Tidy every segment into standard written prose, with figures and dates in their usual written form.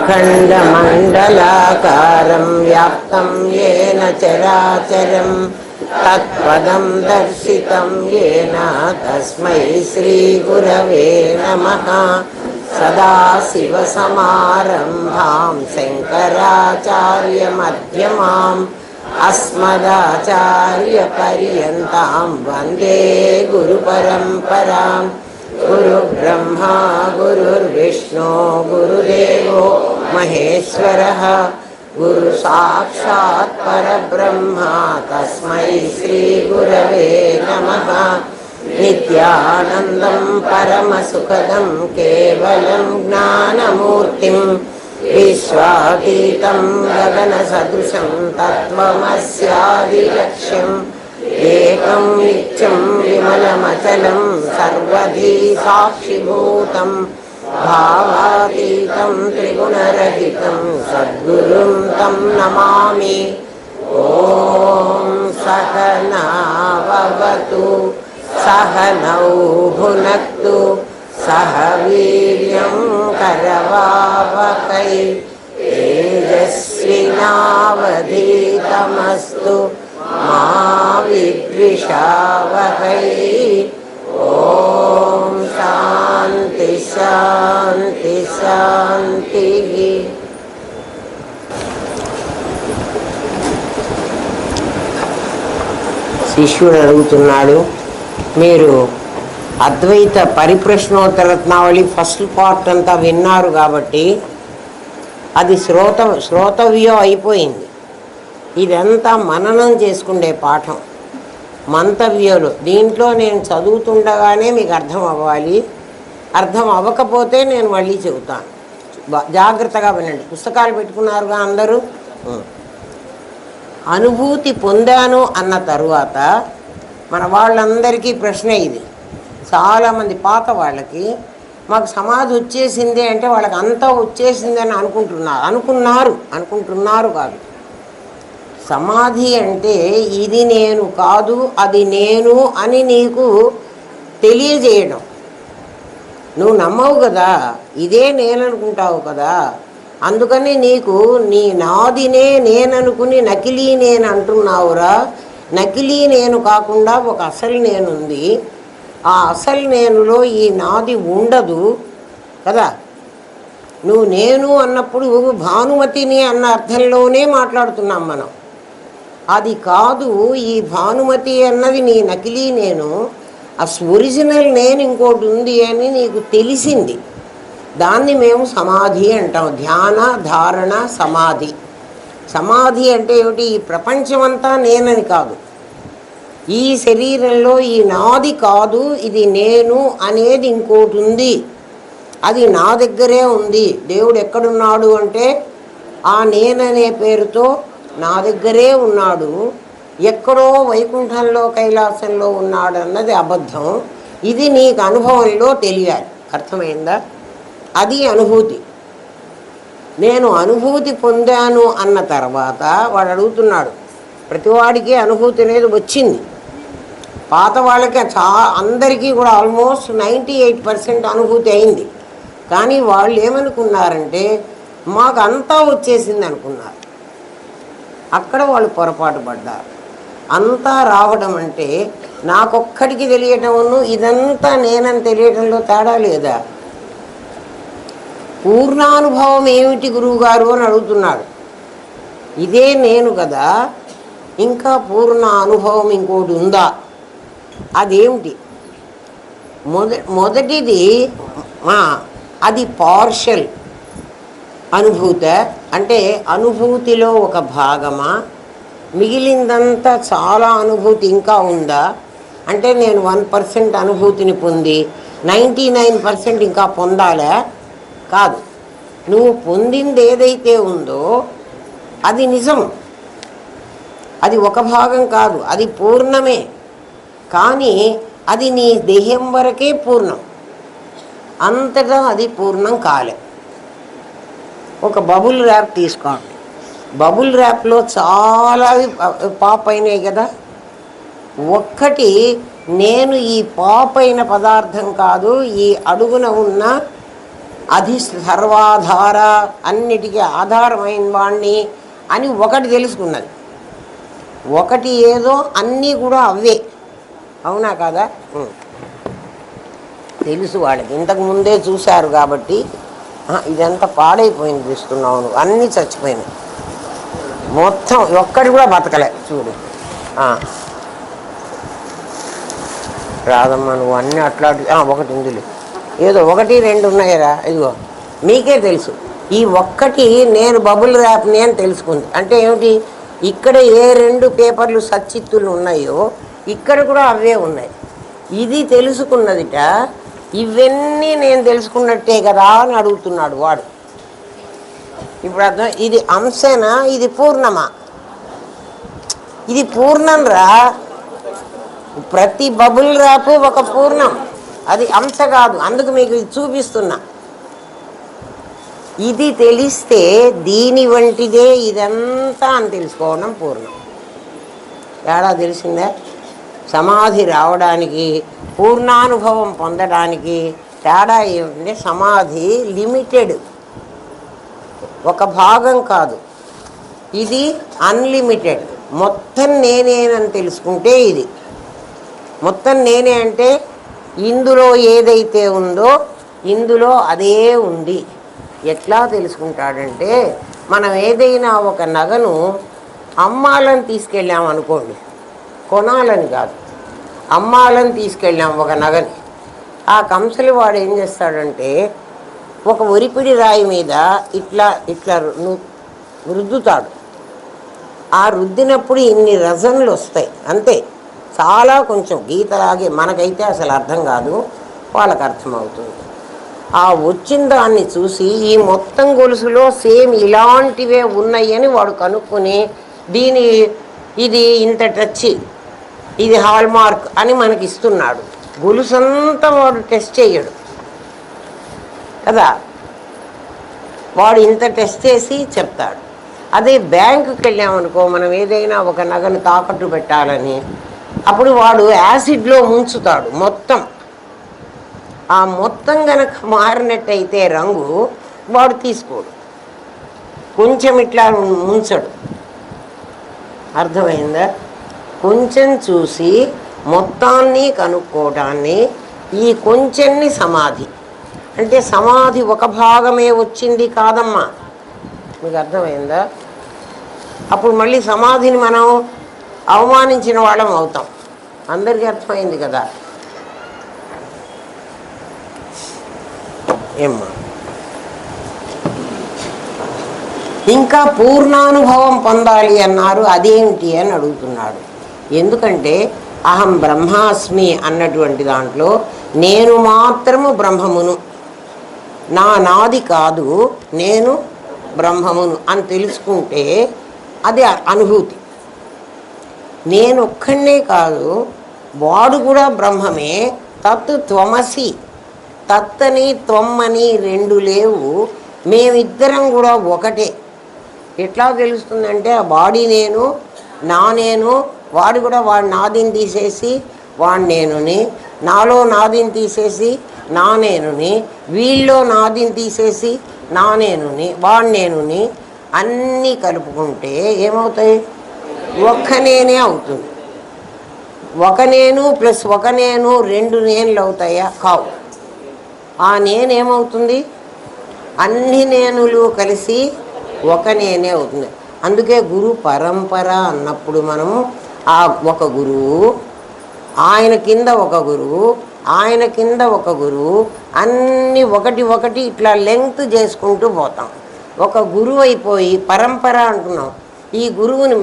अखण्डमण्डलाकारं व्याप्तं येन चराचरं तत्पदं दर्शितं येन तस्मै श्रीगुरवे नमः। सदाशिवसमारम्भां शङ्कराचार्यमध्यमाम् अस्मदाचार्यपर्यन्तां वन्दे गुरुपरम्परां। गुरुब्रह्मा गुरुर्विष्णु गुरुदेवो महेश्वरः गुरुसाक्षात् परब्रह्मा तस्मै श्रीगुरवे नमः। नित्यानन्दं परमसुखदं केवलं ज्ञानमूर्तिं विश्वातीतं गगनसदृशं तत्त्वमस्यादिलक्ष्यम् एकं नित्यं विमलमचलं सर्वधी साक्षिभूतं भावातीतं त्रिगुणरहितं सद्गुरुं तं नमामि। ॐ सहना भवतु सहनौ भुनक्तु सह वीर्यं करवावहै तेजस्विनावधीतमस्तु मा विद्विषावहै। ॐ शान्ति शान्ति शान्तिः। శిష్యుడు అడుగుతున్నాడు, మీరు అద్వైత పరిప్రశ్నోత్తర రత్నావళి ఫస్ట్ పార్ట్ అంతా విన్నారు కాబట్టి అది శ్రోతవ్యం అయిపోయింది. ఇదంతా మననం చేసుకుండే పాఠం, మంతవ్యాలు. దీంట్లో నేను చదువుతుండగానే మీకు అర్థం అవ్వాలి. అర్థం అవ్వకపోతే నేను మళ్ళీ చెబుతాను. జాగ్రత్తగా వినండి. పుస్తకాలు పెట్టుకున్నారుగా అందరూ. అనుభూతి పొందాను అన్న తరువాత మన వాళ్ళందరికీ ప్రశ్న ఇది. చాలామంది పాత వాళ్ళకి మాకు సమాధి వచ్చేసింది అంటే వాళ్ళకి అంతా వచ్చేసింది అని అనుకుంటున్నారు కాదు. సమాధి అంటే ఇది నేను కాదు, అది నేను అని నీకు తెలియజేయడం. నువ్వు నమ్మవు కదా, ఇదే నేను అనుకుంటావు కదా. అందుకని నీకు నీ నాదినే నేననుకుని నకిలీ నేను అంటున్నావురా. నకిలీ నేను కాకుండా ఒక అసలు నేనుంది. ఆ అసలు నేనులో ఈ నాది ఉండదు కదా. నువ్వు నేను అన్నప్పుడు భానుమతిని అన్న అర్థంలోనే మాట్లాడుతున్నాం మనం. అది కాదు, ఈ భానుమతి అన్నది నీ నకిలీ నేను. ఆ ఒరిజినల్ నేను ఇంకోటి ఉంది అని నీకు తెలిసింది. దాన్ని మేము సమాధి అంటాం. ధ్యాన ధారణ సమాధి. సమాధి అంటే ఏమిటి? ఈ ప్రపంచమంతా నేనని కాదు, ఈ శరీరంలో ఈ నాది కాదు, ఇది నేను అనేది ఇంకోటి ఉంది. అది నా దగ్గరే ఉంది. దేవుడు ఎక్కడున్నాడు అంటే ఆ నేననే పేరుతో నా దగ్గరే ఉన్నాడు. ఎక్కడో వైకుంఠంలో కైలాసంలో ఉన్నాడు అన్నది అబద్ధం. ఇది నీకు అనుభవంలో తెలియాలి. అర్థమైందా? అది అనుభూతి. నేను అనుభూతి పొందాను అన్న తర్వాత వాడు అడుగుతున్నాడు, ప్రతివాడికి అనుభూతి అనేది వచ్చింది. పాత వాళ్ళకి అందరికీ కూడా ఆల్మోస్ట్ 98% అనుభూతి అయింది. కానీ వాళ్ళు ఏమనుకున్నారంటే మాకు అంతా వచ్చేసింది అనుకున్నారు. అక్కడ వాళ్ళు పొరపాటు పడ్డారు. అంతా రావడం అంటే నాకొక్కడికి తెలియటమును ఇదంతా నేనని తెలియటంలో తేడా లేదా? పూర్ణానుభవం ఏమిటి గురువుగారు అని అడుగుతున్నాడు. ఇదే నేను కదా, ఇంకా పూర్ణ అనుభవం ఇంకోటి ఉందా? అదేమిటి? మొదటిది అది పార్షల్ అనుభూత. అంటే అనుభూతిలో ఒక భాగమా? మిగిలిందంతా చాలా అనుభూతి ఇంకా ఉందా? అంటే నేను 1% అనుభూతిని పొంది 99% ఇంకా పొందాలా? కాదు. నువ్వు పొందింది ఏదైతే ఉందో అది నిజం. అది ఒక భాగం కాదు, అది పూర్ణమే. కానీ అది నీ దేహం వరకే పూర్ణం, అంతటా అది పూర్ణం కాలే. ఒక బబుల్ ర్యాప్ తీసుకోండి. బబుల్ ర్యాప్లో చాలా పాప్ అయినాయి కదా. ఒక్కటి నేను ఈ పాప్ అయిన పదార్థం కాదు, ఈ అడుగున ఉన్న అది సర్వాధార, అన్నిటికీ ఆధారమైన వాణ్ణి అని ఒకటి తెలుసుకున్నది. ఒకటి ఏదో అన్నీ కూడా అవే. అవునా కాదా? తెలుసు వాళ్ళకి, ఇంతకు ముందే చూశారు కాబట్టి. ఇదంతా పాడైపోయింది చూస్తున్నావు నువ్వు, అన్నీ చచ్చిపోయినాయి మొత్తం, ఒక్కటి కూడా బతకలే చూడు. రాదమ్మా నువ్వు అన్నీ అట్లాంటి ఒకటి ఉందిలే, ఏదో ఒకటి రెండు ఉన్నాయరా, ఇదిగో మీకే తెలుసు. ఈ ఒక్కటి నేను బబుల్ ర్యాప్ని అని తెలుసుకుంది. అంటే ఏమిటి, ఇక్కడ ఏ రెండు పేపర్లు సచ్చిత్తులు ఉన్నాయో ఇక్కడ కూడా అవే ఉన్నాయి. ఇది తెలుసుకున్నదిట. ఇవన్నీ నేను తెలుసుకున్నట్టే కదా అని అడుగుతున్నాడు వాడు. ఇప్పుడు అర్థం, ఇది అంశనా ఇది పూర్ణమా? ఇది పూర్ణం రా. ప్రతి బబుల్ ర్యాప్ ఒక పూర్ణం, అది అంశ కాదు. అందుకు మీకు ఇది చూపిస్తున్నా. ఇది తెలిస్తే దీని వంటిదే ఇదంతా అని తెలుసుకోవడం పూర్ణం. తేడా తెలిసిందే? సమాధి రావడానికి, పూర్ణానుభవం పొందడానికి తేడా ఏమిటంటే, సమాధి లిమిటెడ్, ఒక భాగం కాదు. ఇది అన్లిమిటెడ్. మొత్తం నేనేనని తెలుసుకుంటే ఇది మొత్తం నేనే. అంటే ఇందులో ఏదైతే ఉందో ఇందులో అదే ఉంది. ఎట్లా తెలుసుకుంటాడంటే, మనం ఏదైనా ఒక నగను అమ్మాలని తీసుకెళ్ళామనుకోండి, కొనాలని కాదు, అమ్మాలని తీసుకెళ్ళాం ఒక నగని. ఆ కంసలి వాడు ఏం చేస్తాడంటే, ఒక ఒరిపిడి రాయి మీద ఇట్లా ఇట్లా రుద్దుతాడు. ఆ రుద్దినప్పుడు ఇన్ని రజన్లు వస్తాయి అంతే, చాలా కొంచెం గీతలాగే. మనకైతే అసలు అర్థం కాదు, వాళ్ళకి అర్థమవుతుంది. ఆ వచ్చిన దాన్ని చూసి ఈ మొత్తం గొలుసులో సేమ్ ఇలాంటివే ఉన్నాయని వాడు కనుక్కొని, ఇది ఇంత టచ్, ఇది హాల్ మార్క్ అని మనకి ఇస్తున్నాడు. గొలుసంతా వాడు టెస్ట్ చేయడు కదా, వాడు ఇంత టెస్ట్ చేసి చెప్తాడు. అదే బ్యాంకుకి వెళ్ళామనుకో, మనం ఏదైనా ఒక నగను తాకట్టు పెట్టాలని, అప్పుడు వాడు యాసిడ్లో ముంచుతాడు మొత్తం. ఆ మొత్తం గనక మారినట్టయితే రంగు, వాడు తీసుకోడు, కొంచెం ఇట్లా ముంచడు. అర్థమైందా? కొంచెం చూసి మొత్తాన్ని కనుక్కోవడాన్ని, ఈ కొంచెంని సమాధి అంటే, సమాధి ఒక భాగమే వచ్చింది కాదమ్మా. మీకు అర్థమైందా? అప్పుడు మళ్ళీ సమాధిని మనం అవమానించిన వాళ్ళం అవుతాం. అందరికీ అర్థమైంది కదా? ఏమ్మా, ఇంకా పూర్ణానుభవం పొందాలి అన్నారు, అదేమిటి అని అడుగుతున్నాడు. ఎందుకంటే అహం బ్రహ్మాస్మి అన్నటువంటి దాంట్లో నేను మాత్రము బ్రహ్మమును, నాది కాదు, నేను బ్రహ్మమును అని తెలుసుకుంటే అది అనుభూతి. నేను ఒక్కడే కాదు, వాడు కూడా బ్రహ్మమే. తత్ త్వమసి, తత్తని త్వమ్మని రెండు లేవు, మేమిద్దరం కూడా ఒకటే. ఎట్లా తెలుస్తుందంటే, ఆ బాడీ నేను, నేను, వాడు కూడా వాడు నాదిని తీసేసి వాడు నేనుని, నాలో నాదిని తీసేసి నా నేనుని, వీళ్ళలో నాదిని తీసేసి నా నేనుని, వాడు నేనుని అన్నీ కలుపుకుంటే ఏమవుతాయి? ఒక్క నేనే అవుతుంది. ఒక నేను ప్లస్ ఒక నేను రెండు నేనులు అవుతాయా? కావు. ఆ నేనేమవుతుంది? అన్ని నేనులు కలిసి ఒక నేనే అవుతుంది. అందుకే గురు పరంపర అన్నప్పుడు మనం ఆ ఒక గురువు, ఆయన కింద ఒక గురువు, ఆయన కింద ఒక గురువు, అన్నీ ఒకటి ఒకటి ఇట్లా లెంగ్త్ చేసుకుంటూ పోతాం. ఒక గురువు అయిపోయి పరంపర అంటున్నాం. ఈ గురువుని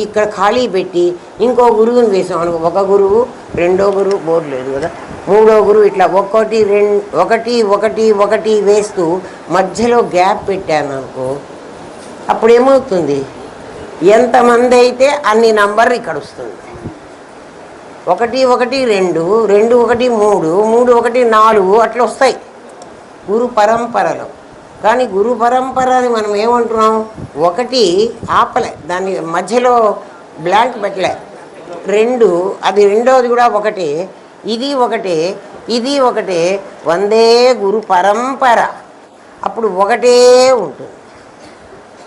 ఇక్కడ ఖాళీ పెట్టి ఇంకో గురువుని వేసాం అనుకో, ఒక గురువు, రెండో గురువు, బోర్డు లేదు కదా, మూడో గురువు, ఇట్లా ఒకటి ఒకటి ఒకటి వేస్తూ మధ్యలో గ్యాప్ పెట్టాను అనుకో, అప్పుడు ఏమవుతుంది? ఎంతమంది అయితే అన్ని నంబర్ ఇక్కడ వస్తుంది. 1 1 2 2 1 3 3 1 4 అట్లా వస్తాయి గురు పరంపరలో. కానీ గురు పరంపర అని మనం ఏమంటున్నాం? ఒకటి ఆపలే, దాని మధ్యలో బ్లాంక్ పెట్టలే. 2 అది రెండోది కూడా ఒకటే, ఇది ఒకటే, ఇది ఒకటే, వందే గురు పరంపర. అప్పుడు ఒకటే ఉంటుంది.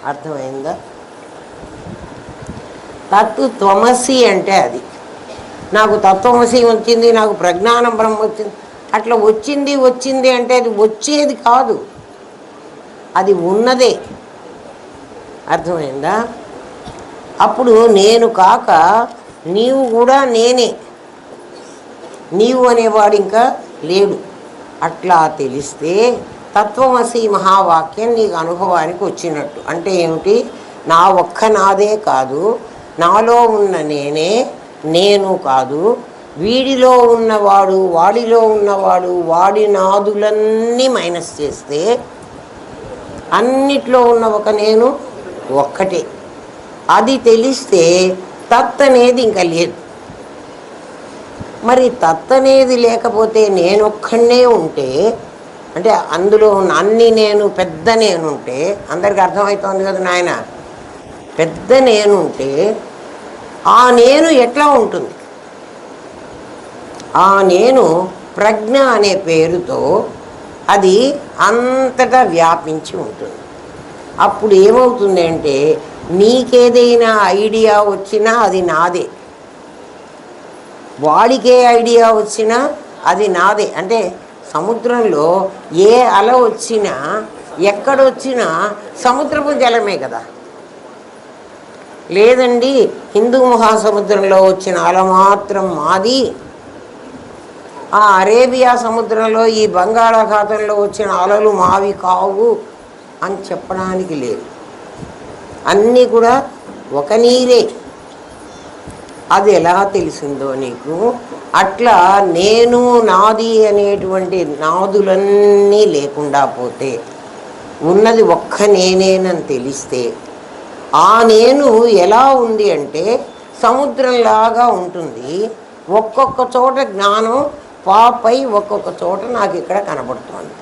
అర్థమైందా? తత్వమసి అంటే అది. నాకు తత్వమసి వచ్చింది, నాకు ప్రజ్ఞానం బ్రహ్మ వచ్చింది, అట్లా వచ్చింది అంటే అది వచ్చేది కాదు, అది ఉన్నదే. అర్థమైందా? అప్పుడు నేను కాక నీవు కూడా నేనే, నీవు అనేవాడు ఇంకా లేడు. అట్లా తెలిస్తే తత్వమసి మహావాక్యం నీకు అనుభవానికి వచ్చినట్టు. అంటే ఏమిటి? నా ఒక్క నాదే కాదు, నాలో ఉన్న నేనే నేను కాదు, వీడిలో ఉన్నవాడు వాడిలో ఉన్నవాడు వాడి నాదులన్నీ మైనస్ చేస్తే అన్నిట్లో ఉన్న ఒక నేను ఒక్కటే. అది తెలిస్తే తత్ అనేది ఇంకా లేదు. మరి తత్ అనేది లేకపోతే నేనొక్కడే ఉంటే, అంటే అందులో ఉన్న అన్ని నేను పెద్ద నేనుంటే, అందరికి అర్థమవుతోంది కదా నాయన, పెద్ద నేనుంటే ఆ నేను ఎట్లా ఉంటుంది? ఆ నేను ప్రజ్ఞ అనే పేరుతో అది అంతటా వ్యాపించి ఉంటుంది. అప్పుడు ఏమవుతుంది అంటే, నీకేదైనా ఐడియా వచ్చినా అది నాదే, వాడికే ఐడియా వచ్చినా అది నాదే. అంటే సముద్రంలో ఏ అల వచ్చినా ఎక్కడొచ్చినా సముద్రపు జలమే కదా. లేదండి, హిందూ మహాసముద్రంలో వచ్చిన అల మాత్రం మాది, ఆ అరేబియా సముద్రంలో ఈ బంగాళాఖాతంలో వచ్చిన అలలు మావి కావు అని చెప్పడానికి లేదు. అన్నీ కూడా ఒక నీరే. అది ఎలా తెలిసిందో నీకు, అట్లా నేను నాది అనేటువంటి నాదులన్నీ లేకుండా పోతే ఉన్నది ఒక్క నేనేనని తెలిస్తే, ఆ నేను ఎలా ఉంది అంటే సముద్రంలాగా ఉంటుంది. ఒక్కొక్క చోట జ్ఞానం పాపై ఒక్కొక్క చోట నాకు ఇక్కడ కనబడుతోంది.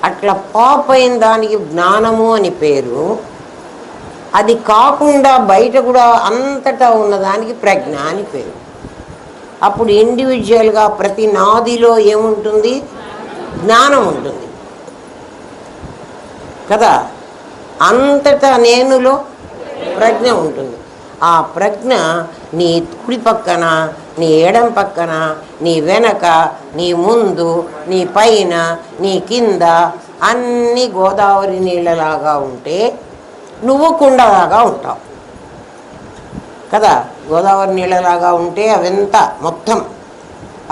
అట్లా పాప్ అయిన దానికి జ్ఞానము అని పేరు. అది కాకుండా బయట కూడా అంతటా ఉన్నదానికి ప్రజ్ఞ అని పేరు. అప్పుడు ఇండివిజువల్గా ప్రతి నాదిలో ఏముంటుంది? జ్ఞానం ఉంటుంది కదా. అంతటా నేనులో ప్రజ్ఞ ఉంటుంది. ఆ ప్రజ్ఞ నీ కుడి పక్కన, నీ ఎడం పక్కన, నీ వెనక, నీ ముందు, నీ పైన, నీ కింద అన్నీ గోదావరి నీళ్ళలాగా ఉంటే నువ్వు కుండలాగా ఉంటావు కదా. గోదావరి నీళ్ళలాగా ఉంటే అవంతా మొత్తం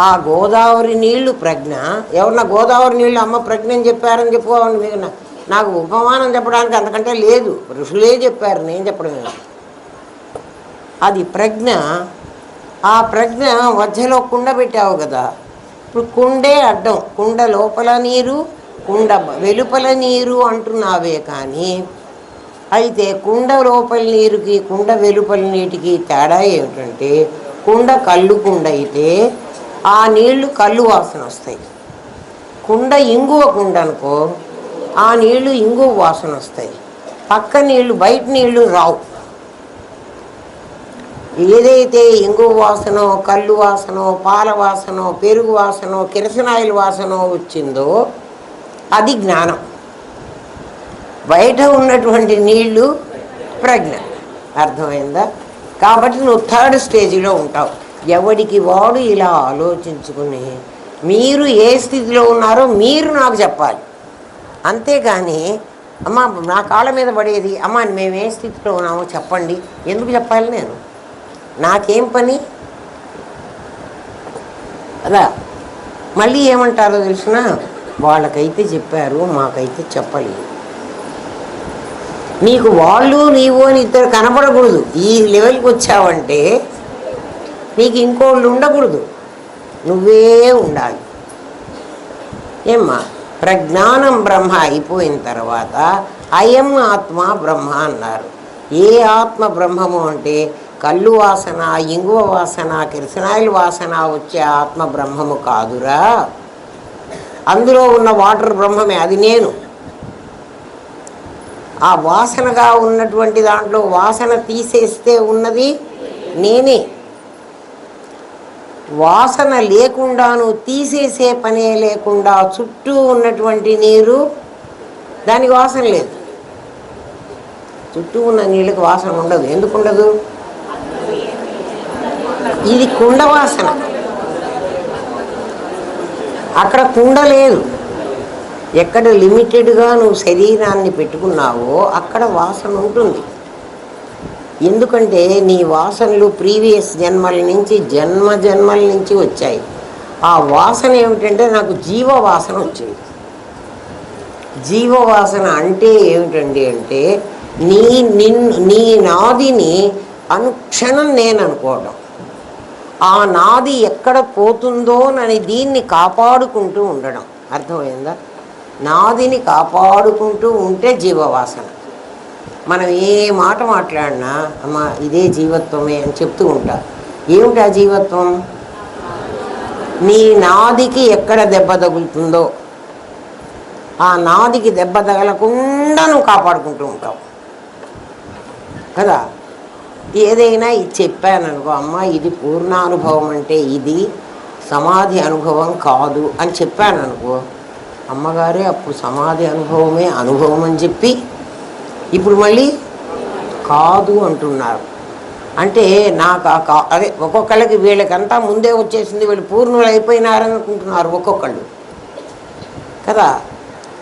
ఆ గోదావరి నీళ్లు ప్రజ్ఞ. ఎవరన్నా గోదావరి నీళ్ళు అమ్మ ప్రజ్ఞ అని చెప్పారని చెప్పుకోవాలి. మీకు నాకు ఉపమానం చెప్పడానికి అంతకంటే లేదు, ఋషులే చెప్పారు, నేను చెప్పడం లేదు. అది ప్రజ్ఞ. ఆ ప్రజ్ఞ మధ్యలో కుండ పెట్టావు కదా. ఇప్పుడు కుండే అడ్డం, కుండ లోపల నీరు, కుండ వెలుపల నీరు అంటున్నావే కానీ, అయితే కుండ లోపల నీరుకి కుండ వెలుపల నీటికి తేడా ఏమిటంటే, కుండ కళ్ళు కుండ అయితే ఆ నీళ్లు కళ్ళు వాసన వస్తాయి. కుండ ఇంగువ కుండ అనుకో, ఆ నీళ్లు ఇంగువ వాసన వస్తాయి. పక్క నీళ్లు, బయట నీళ్లు రావు. ఏదైతే ఇంగువ వాసనో, కళ్ళు వాసనో, పాల వాసనో, పెరుగు వాసనో, కిరసనాయిల వాసనో వచ్చిందో అది జ్ఞానం. బయట ఉన్నటువంటి నీళ్లు ప్రజ్ఞ. అర్థమైందా? కాబట్టి నువ్వు థర్డ్ స్టేజ్లో ఉంటావు. ఎవడికి వాడు ఇలా ఆలోచించుకుని మీరు ఏ స్థితిలో ఉన్నారో మీరు నాకు చెప్పాలి. అంతేగాని అమ్మ నా కాళ్ళ మీద పడేది, అమ్మ మేము ఏ స్థితిలో ఉన్నామో చెప్పండి, ఎందుకు చెప్పాలి? నేను నాకేం పని అలా. మళ్ళీ ఏమంటారో తెలిసిన, వాళ్ళకైతే చెప్పారు మాకైతే చెప్పలేదు. నీకు వాళ్ళు నీవు అని ఇద్దరు కనపడకూడదు. ఈ లెవెల్కి వచ్చావంటే నీకు ఇంకోళ్ళు ఉండకూడదు, నువ్వే ఉండాలి. ఏమ్మా, ప్రజ్ఞానం బ్రహ్మ అయిపోయిన తర్వాత అయం ఆత్మ బ్రహ్మ అన్నారు. ఏ ఆత్మ బ్రహ్మము అంటే కళ్ళు వాసన, ఇంగువ వాసన, కిరసనాయిల వాసన వచ్చే ఆత్మ బ్రహ్మము కాదురా. అందులో ఉన్న వాటర్ బ్రహ్మమే, అది నేను. ఆ వాసనగా ఉన్నటువంటి దాంట్లో వాసన తీసేస్తే ఉన్నది నేనే. వాసన లేకుండా నువ్వు తీసేసే పనే లేకుండా చుట్టూ ఉన్నటువంటి నీరు దానికి వాసన లేదు. చుట్టూ ఉన్న నీళ్ళకి వాసన ఉండదు. ఎందుకు ఉండదు? ఇది కుండ వాసన, అక్కడ కుండ లేదు. ఎక్కడ లిమిటెడ్గా నువ్వు శరీరాన్ని పెట్టుకున్నావో అక్కడ వాసన ఉంటుంది. ఎందుకంటే నీ వాసనలు ప్రీవియస్ జన్మల నుంచి జన్మల నుంచి వచ్చాయి. ఆ వాసన ఏమిటంటే నాకు జీవవాసన వచ్చింది. జీవవాసన అంటే ఏమిటండి అంటే నీ నాదిని అనుక్షణం నేను అనుకోవడం. ఆ నాది ఎక్కడ పోతుందోనని దీన్ని కాపాడుకుంటూ ఉండడం. అర్థమైందా? నాదిని కాపాడుకుంటూ ఉంటే జీవవాసన. మనం ఏ మాట మాట్లాడినా అమ్మ ఇదే జీవత్వమే అని చెప్తూ ఉంటారు. ఏమిటి ఆ జీవత్వం? నీ నాదికి ఎక్కడ దెబ్బ తగులుతుందో ఆ నాదికి దెబ్బ తగలకుండా నువ్వు కాపాడుకుంటూ ఉంటావు కదా. ఏదైనా ఇది చెప్పాను అనుకో, అమ్మ ఇది పూర్ణానుభవం అంటే ఇది సమాధి అనుభవం కాదు అని చెప్పాను అనుకో, అమ్మగారే అప్పుడు సమాధి అనుభవమే అనుభవం అని చెప్పి ఇప్పుడు మళ్ళీ కాదు అంటున్నారు. అంటే నాకు అదే ఒక్కొక్కళ్ళకి వీళ్ళకంతా ముందే వచ్చేసింది, వీళ్ళు పూర్ణులు అయిపోయినారనుకుంటున్నారు ఒక్కొక్కళ్ళు కదా.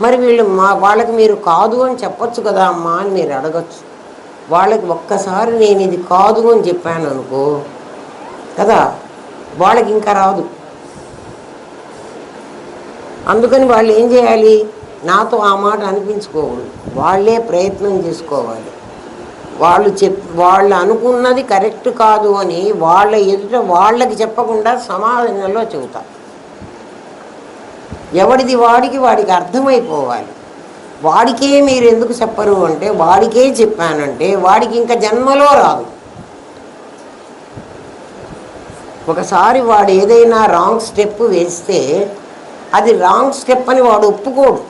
మరి వీళ్ళు వాళ్ళకి మీరు కాదు అని చెప్పొచ్చు కదా అమ్మా అని మీరు అడగచ్చు. వాళ్ళకి ఒక్కసారి నేను ఇది కాదు అని చెప్పాను అనుకో కదా, వాళ్ళకి ఇంకా రాదు. అందుకని వాళ్ళు ఏం చేయాలి? నాతో ఆ మాట అనిపించుకోకూడదు, వాళ్ళే ప్రయత్నం చేసుకోవాలి. వాళ్ళు అనుకున్నది కరెక్ట్ కాదు అని వాళ్ళ ఎదుట వాళ్ళకి చెప్పకుండా సమాధానంలో చెబుతా. ఎవడిది వాడికి అర్థమైపోవాలి. వాడికే మీరు ఎందుకు చెప్పరు అంటే వాడికే చెప్పానంటే వాడికి ఇంకా జన్మలో రాదు. ఒకసారి వాడు ఏదైనా రాంగ్ స్టెప్ వేస్తే అది రాంగ్ స్టెప్ అని వాడు ఒప్పుకోడు.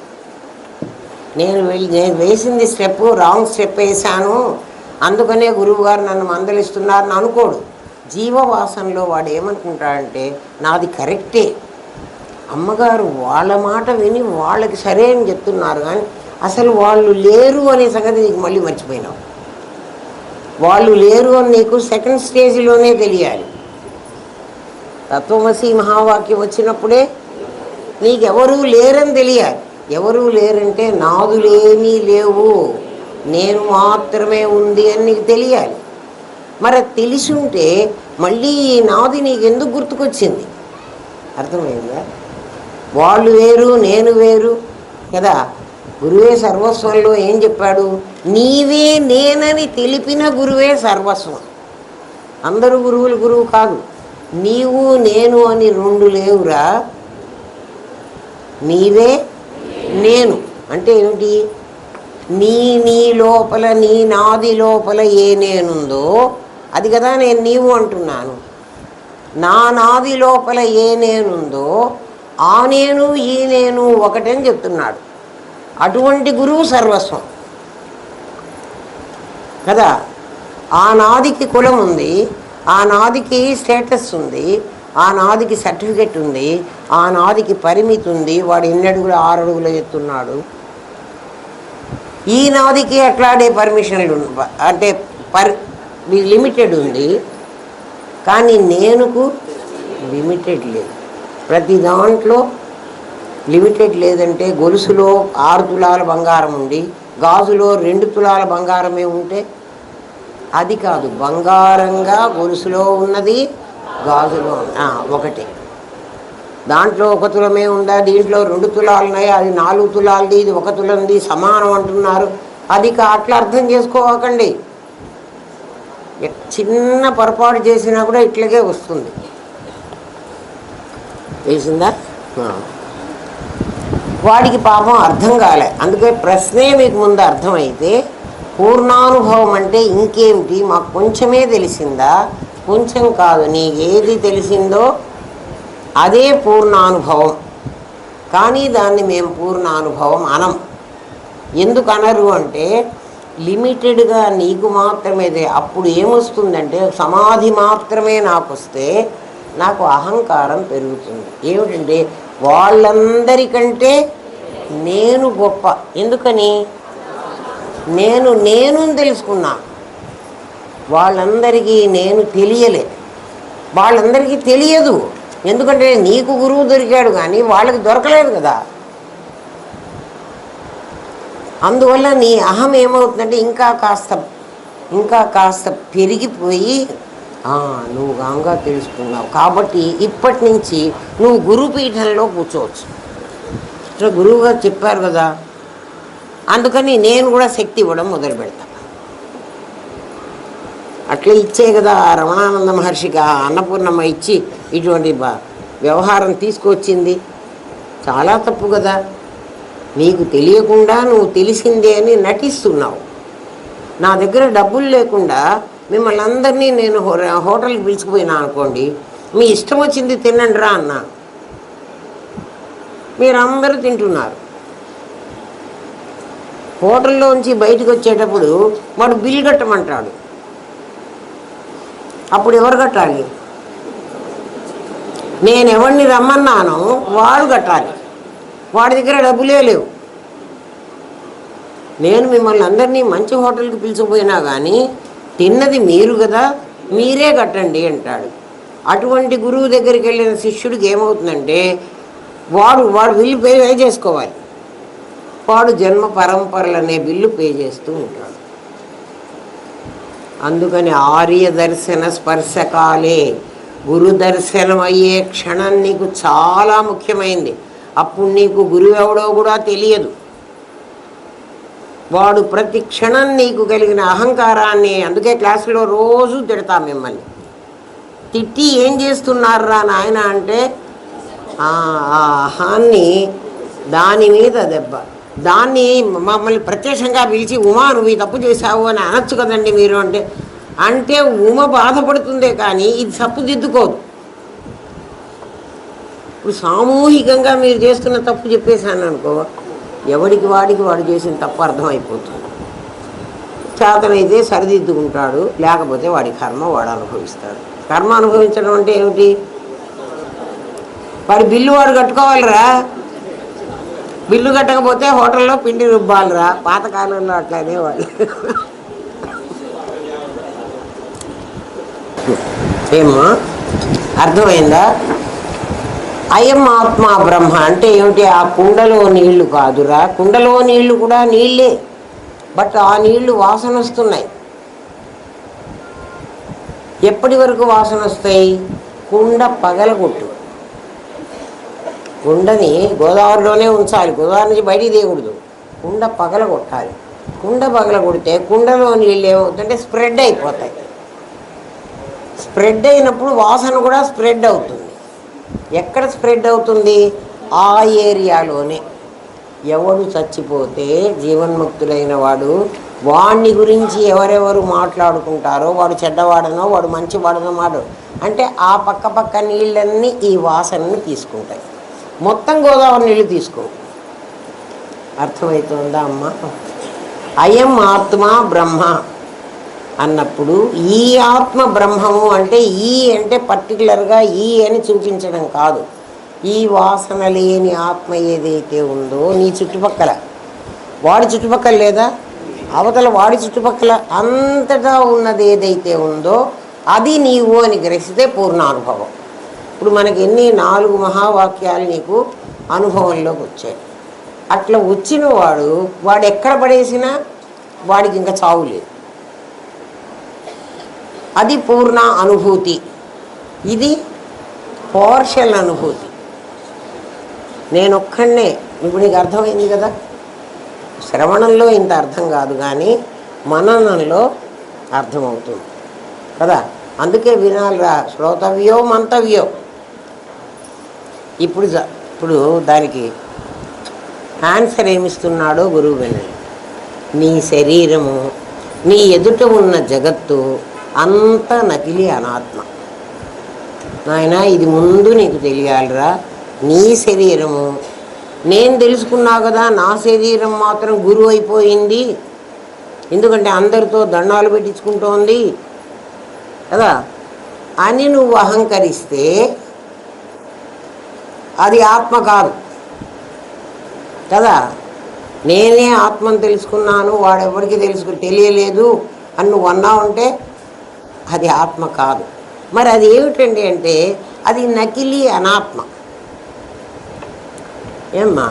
నేను వేసింది స్టెప్ రాంగ్ స్టెప్ వేసాను అందుకనే గురువుగారు నన్ను మందలిస్తున్నారని అనుకోడు. జీవవాసనలో వాడు ఏమనుకుంటాడంటే నాది కరెక్టే, అమ్మగారు వాళ్ళ మాట విని వాళ్ళకి సరే అని చెప్తున్నారు, కానీ అసలు వాళ్ళు లేరు అనే సంగతి నీకు మళ్ళీ మర్చిపోయినావు. వాళ్ళు లేరు అని నీకు సెకండ్ స్టేజ్లోనే తెలియాలి. తత్వమసి మహావాక్యం వచ్చినప్పుడే నీకెవరూ లేరని తెలియాలి. ఎవరూ లేరంటే నాదులేమీ లేవు, నేను మాత్రమే ఉంది అని నీకు తెలియాలి. మరి తెలిసి ఉంటే మళ్ళీ ఈ నాది నీకు ఎందుకు గుర్తుకొచ్చింది? అర్థమైందా? వాళ్ళు వేరు నేను వేరు కదా. గురువే సర్వస్వంలో ఏం చెప్పాడు? నీవే నేనని తెలిపిన గురువే సర్వస్వం. అందరూ గురువు కాదు. నీవు నేను అని రెండు లేవురా. నీవే నేను అంటే ఏమిటి? నీ లోపల నీ నాది లోపల ఏ నేనుందో అది కదా నేను నీవు అంటున్నాను. నా నాది లోపల ఏ నేనుందో ఆ నేను ఈ నేను ఒకటని చెప్తున్నాడు. అటువంటి గురువు సర్వస్వం కదా. ఆ నాదికి కులం ఉంది, ఆ నాదికి స్టేటస్ ఉంది, ఆ నాదికి సర్టిఫికెట్ ఉంది, ఆ నాదికి పరిమితి ఉంది. వాడు 8 అడుగులు 6 అడుగులు ఎత్తున్నాడు. ఈ నాదికి అట్లాడే పర్మిషన్లు అంటే లిమిటెడ్ ఉంది, కానీ నేనుకు లిమిటెడ్ లేదు. ప్రతి దాంట్లో లిమిటెడ్ లేదంటే గొలుసులో 6 తులాల బంగారం ఉండి గాజులో 2 తులాల బంగారమే ఉంటే అది కాదు. బంగారంగా గొలుసులో ఉన్నది గాజులో ఒకటే. దాంట్లో 1 తులమే ఉందా, దీంట్లో 2 తులాలు ఉన్నాయి, అది 4 తులాలది, ఇది 1 తులంది, సమానం అంటున్నారు. అది అట్లా అర్థం చేసుకోకండి. చిన్న పొరపాటు చేసినా కూడా ఇట్లాగే వస్తుంది. తెలిసిందా? వాడికి పాపం అర్థం కాలే. అందుకే ప్రశ్నే మీకు ముందు అర్థమైతే పూర్ణానుభవం అంటే ఇంకేమిటి, మాకు కొంచెమే తెలిసిందా? కొంచెం కాదు, నీకేది తెలిసిందో అదే పూర్ణానుభవం. కానీ దాన్ని మేము పూర్ణానుభవం అనం. ఎందుకు అనరు అంటే లిమిటెడ్గా నీకు మాత్రమే. అప్పుడు ఏమొస్తుందంటే సమాధి మాత్రమే నాకు వస్తే నాకు అహంకారం పెరుగుతుంది. ఏమిటంటే వాళ్ళందరికంటే నేను గొప్ప. ఎందుకని? నేను తెలుసుకున్నా. వాళ్ళందరికీ నేను తెలియలే, వాళ్ళందరికీ తెలియదు. ఎందుకంటే నీకు గురువు దొరికాడు కానీ వాళ్ళకి దొరకలేదు కదా. అందువల్ల నీ అహం ఏమవుతుందంటే ఇంకా కాస్త పెరిగిపోయి నువ్వు గాంగా తెలుసుకున్నావు కాబట్టి ఇప్పటి నుంచి నువ్వు గురుపీఠంలో కూర్చోవచ్చు. ఇట్లా గురువుగారు చెప్పారు కదా, అందుకని నేను కూడా శక్తి ఇవ్వడం మొదలు పెడతా. అట్లా ఇచ్చే కదా రమణానంద మహర్షికి అన్నపూర్ణమ్మ ఇచ్చి ఇటువంటి వ్యవహారం తీసుకొచ్చింది. చాలా తప్పు కదా. నీకు తెలియకుండా నువ్వు తెలిసిందే అని నటిస్తున్నావు. నా దగ్గర డబ్బులు లేకుండా మిమ్మల్ని అందరినీ నేను హోటల్కి పిలిచిపోయినా అనుకోండి, మీ ఇష్టం వచ్చింది తినండి రా అన్నా, మీరందరూ తింటున్నారు. హోటల్లోంచి బయటకు వచ్చేటప్పుడు వాడు బిల్ కట్టమంటాడు. అప్పుడు ఎవరు కట్టాలి? నేను ఎవరిని రమ్మన్నానో వాడు కట్టాలి. వాడి దగ్గర డబ్బులే లేవు. నేను మిమ్మల్ని అందరినీ మంచి హోటల్కి పిలిచిపోయినా కానీ తిన్నది మీరు కదా, మీరే కట్టండి అంటాడు. అటువంటి గురువు దగ్గరికి వెళ్ళిన శిష్యుడికి ఏమవుతుందంటే వాడు బిల్లు పే చేసుకోవాలి. వాడు జన్మ పరంపరలు అనే బిల్లు పే చేస్తూ ఉంటాడు. అందుకని ఆర్య దర్శన స్పర్శకాలే గురు దర్శనం అయ్యే క్షణం నీకు చాలా ముఖ్యమైంది. అప్పుడు నీకు గురువు ఎవడో కూడా తెలియదు. వాడు ప్రతి క్షణం నీకు కలిగిన అహంకారాన్ని, అందుకే క్లాసులో రోజు తిడతా మిమ్మల్ని. తిట్టి ఏం చేస్తున్నారా నాయన అంటే ఆ అహాన్ని, దాని మీద దెబ్బ. దాన్ని మమ్మల్ని ప్రత్యక్షంగా పిలిచి ఉమా నువ్వు ఈ తప్పు చేశావు అని అనొచ్చు కదండి మీరు అంటే ఉమ బాధపడుతుందే కానీ ఇది తప్పు దిద్దుకోదు. ఇప్పుడు సామూహికంగా మీరు చేస్తున్న తప్పు చెప్పేశాను అనుకో, ఎవడికి వాడు చేసిన తప్పు అర్థమైపోతుంది. చేతనైతే సరిదిద్దుకుంటాడు, లేకపోతే వాడి కర్మ వాడు అనుభవిస్తాడు. కర్మ అనుభవించడం అంటే ఏమిటి? వాడి బిల్లు వాడు కట్టుకోవాలిరా. బిల్లు కట్టకపోతే హోటల్లో పిండి రుబ్బాలిరా. పాతకాలంలో అట్లా అనేవాళ్ళు. ఏమో అర్థమైందా? అయం ఆత్మ బ్రహ్మ అంటే ఏమిటి? ఆ కుండలో నీళ్లు కాదురా. కుండలో నీళ్లు కూడా నీళ్ళే, బట్ ఆ నీళ్లు వాసన వస్తున్నాయి. ఎప్పటి వరకు వాసన వస్తాయి? కుండ పగలగొట్టు. కుండని గోదావరిలోనే ఉంచాలి, గోదావరి నుంచి బయటికి తీయకూడదు. కుండ పగలగొట్టాలి. కుండ పగలగొడితే కుండలో నీళ్ళు ఏమవుతుందంటే స్ప్రెడ్ అయిపోతాయి. స్ప్రెడ్ అయినప్పుడు వాసన కూడా స్ప్రెడ్ అవుతుంది. ఎక్కడ స్ప్రెడ్ అవుతుంది? ఆ ఏరియాలోనే. ఎవడు చచ్చిపోతే జీవన్ముక్తుడైన వాడిని గురించి ఎవరెవరు మాట్లాడుకుంటారో, వాడు చెడ్డవాడనో వాడు మంచివాడనో అంటే ఆ పక్క నీళ్ళన్నీ ఈ వాసనని తీసుకుంటాయి. మొత్తం గోదావరి నీళ్ళు తీసుకో. అర్థమవుతుందా అమ్మ? అయం ఆత్మ బ్రహ్మ అన్నప్పుడు ఈ ఆత్మ బ్రహ్మము అంటే ఈ అంటే పర్టికులర్గా ఈ అని చూపించడం కాదు. ఈ వాసన లేని ఆత్మ ఏదైతే ఉందో నీ చుట్టుపక్కల, వాడి చుట్టుపక్కల లేదా అవతల వాడి చుట్టుపక్కల అంతటా ఉన్నది ఏదైతే ఉందో అది నీవు అని గ్రహిస్తే పూర్ణానుభవం. ఇప్పుడు మనకి 4 మహావాక్యాలు నీకు అనుభవంలోకి వచ్చాయి. అట్లా వచ్చిన వాడు ఎక్కడ పడేసినా వాడికి ఇంకా చావు లేదు. అది పూర్ణ అనుభూతి. ఇది పార్షల్ అనుభూతి. నేనొక్కడే. ఇప్పుడు నీకు అర్థమైంది కదా. శ్రవణంలో ఇంత అర్థం కాదు కానీ మననంలో అర్థమవుతుంది కదా. అందుకే వినాలిరా, శ్రోతవ్యో మంతవ్యో. ఇప్పుడు దానికి ఆన్సర్ ఏమిస్తున్నాడో గురువు వినండి. నీ శరీరము, నీ ఎదుట ఉన్న జగత్తు అంత నకిలీ అనాత్మ. నాయన ఇది ముందు నీకు తెలియాలిరా. నీ శరీరము నేను తెలుసుకున్నా కదా, నా శరీరం మాత్రం గురువు అయిపోయింది. ఎందుకంటే అందరితో దండాలు పెట్టించుకుంటోంది కదా. అని నువ్వు అహంకరిస్తే అది ఆత్మ కాదు కదా. నేనే ఆత్మను తెలుసుకున్నాను, వాడెవరికి తెలియలేదు అని నువ్వు అన్నావంటే అది ఆత్మ కాదు. మరి అది ఏమిటండి అంటే అది నకిలీ అనాత్మ. ఏమ్మా,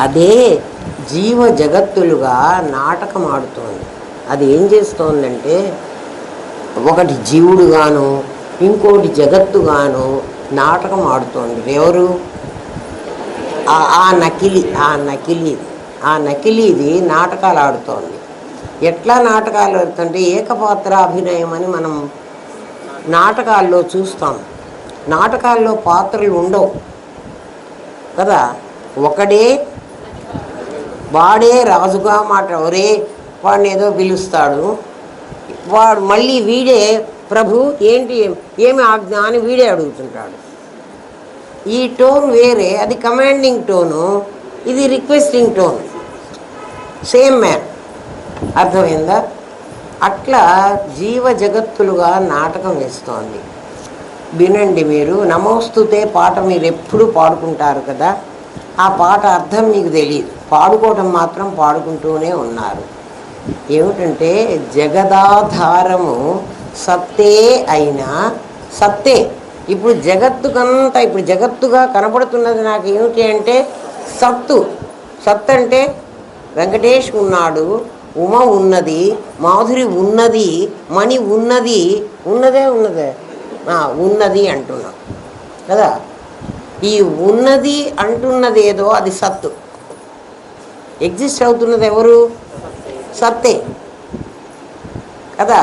అదే జీవ జగత్తులుగా నాటకం ఆడుతోంది. అది ఏం చేస్తోందంటే ఒకటి జీవుడుగాను ఇంకోటి జగత్తుగాను నాటకం ఆడుతోంది. ఎవరు? ఆ నకిలీది నాటకాలు ఆడుతోంది. ఎట్లా నాటకాలు ఆడుతుంటే ఏకపాత్ర అభినయం అని మనం నాటకాల్లో చూస్తాం. నాటకాల్లో పాత్రలు ఉండవు కదా. వాడే రాజుగా ఒరే వాడిని ఏదో పిలుస్తాడు, వాడు మళ్ళీ వీడే ప్రభు ఏంటి ఏమి ఆజ్ఞ అని వీడే అడుగుతుంటాడు. ఈ టోన్ వేరే, అది కమాండింగ్ టోను, ఇది రిక్వెస్టింగ్ టోన్. Same man. అర్థమైందా? అట్లా జీవ జగత్తులుగా నాటకం వేస్తోంది. వినండి, మీరు నమోస్తుతే పాట మీరు ఎప్పుడు పాడుకుంటారు కదా, ఆ పాట అర్థం మీకు తెలియదు, పాడుకోవటం మాత్రం పాడుకుంటూనే ఉన్నారు. ఏమిటంటే జగదాధారము సత్తే అయినా సత్తే. ఇప్పుడు జగత్తుగా కనపడుతున్నది నాకు ఏమిటి అంటే సత్తు. సత్ అంటే వెంకటేష్ ఉన్నాడు, ఉమ ఉన్నది, మాధురి ఉన్నది, మణి ఉన్నది, ఉన్నదే ఉన్నది అంటున్నాం కదా. ఈ ఉన్నది అంటున్నది ఏదో అది సత్తు. ఎగ్జిస్ట్ అవుతున్నది ఎవరు? సత్తే కదా.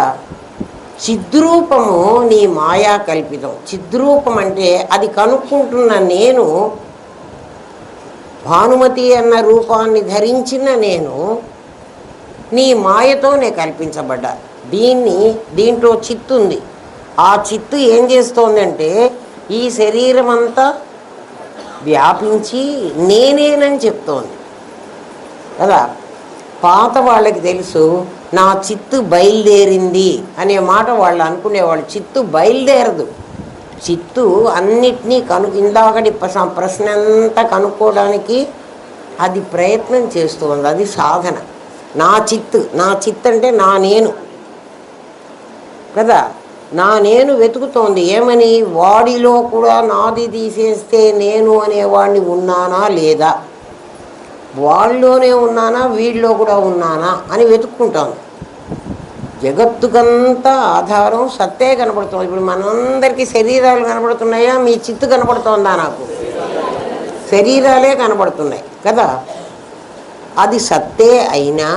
చిద్రూపము నీ మాయా కల్పితం. చిద్రూపం అంటే అది కనుక్కుంటున్న నేను, భానుమతి అన్న రూపాన్ని ధరించిన నేను నీ మాయతోనే కల్పించబడ్డా. దీంట్లో చిత్తు ఉంది. ఆ చిత్తు ఏం చేస్తోందంటే ఈ శరీరం అంతా వ్యాపించి నేనేనని చెప్తోంది కదా. పాత వాళ్ళకి తెలుసు నా చిత్తు బయలుదేరింది అనే మాట వాళ్ళు అనుకునేవాళ్ళు. చిత్తు బయలుదేరదు. చిత్తు అన్నిటినీ ఇందాకటి ప్రశ్న అంతా కనుక్కోవడానికి అది ప్రయత్నం చేస్తుంది. అది సాధన. నా చిత్తు అంటే నా నేను కదా. నా నేను వెతుకుతోంది ఏమని? వాడిలో కూడా నాది తీసేస్తే నేను అనేవాడిని ఉన్నానా లేదా, వాళ్ళలోనే ఉన్నానా వీడిలో కూడా ఉన్నానా అని వెతుక్కుంటాను. జగత్తుకంతా ఆధారం సత్తే కనపడుతుంది. ఇప్పుడు మనందరికీ శరీరాలు కనపడుతున్నాయా? మీ చిత్తు కనపడుతోందా? నాకు శరీరాలే కనపడుతున్నాయి కదా. అది సత్తే అయినా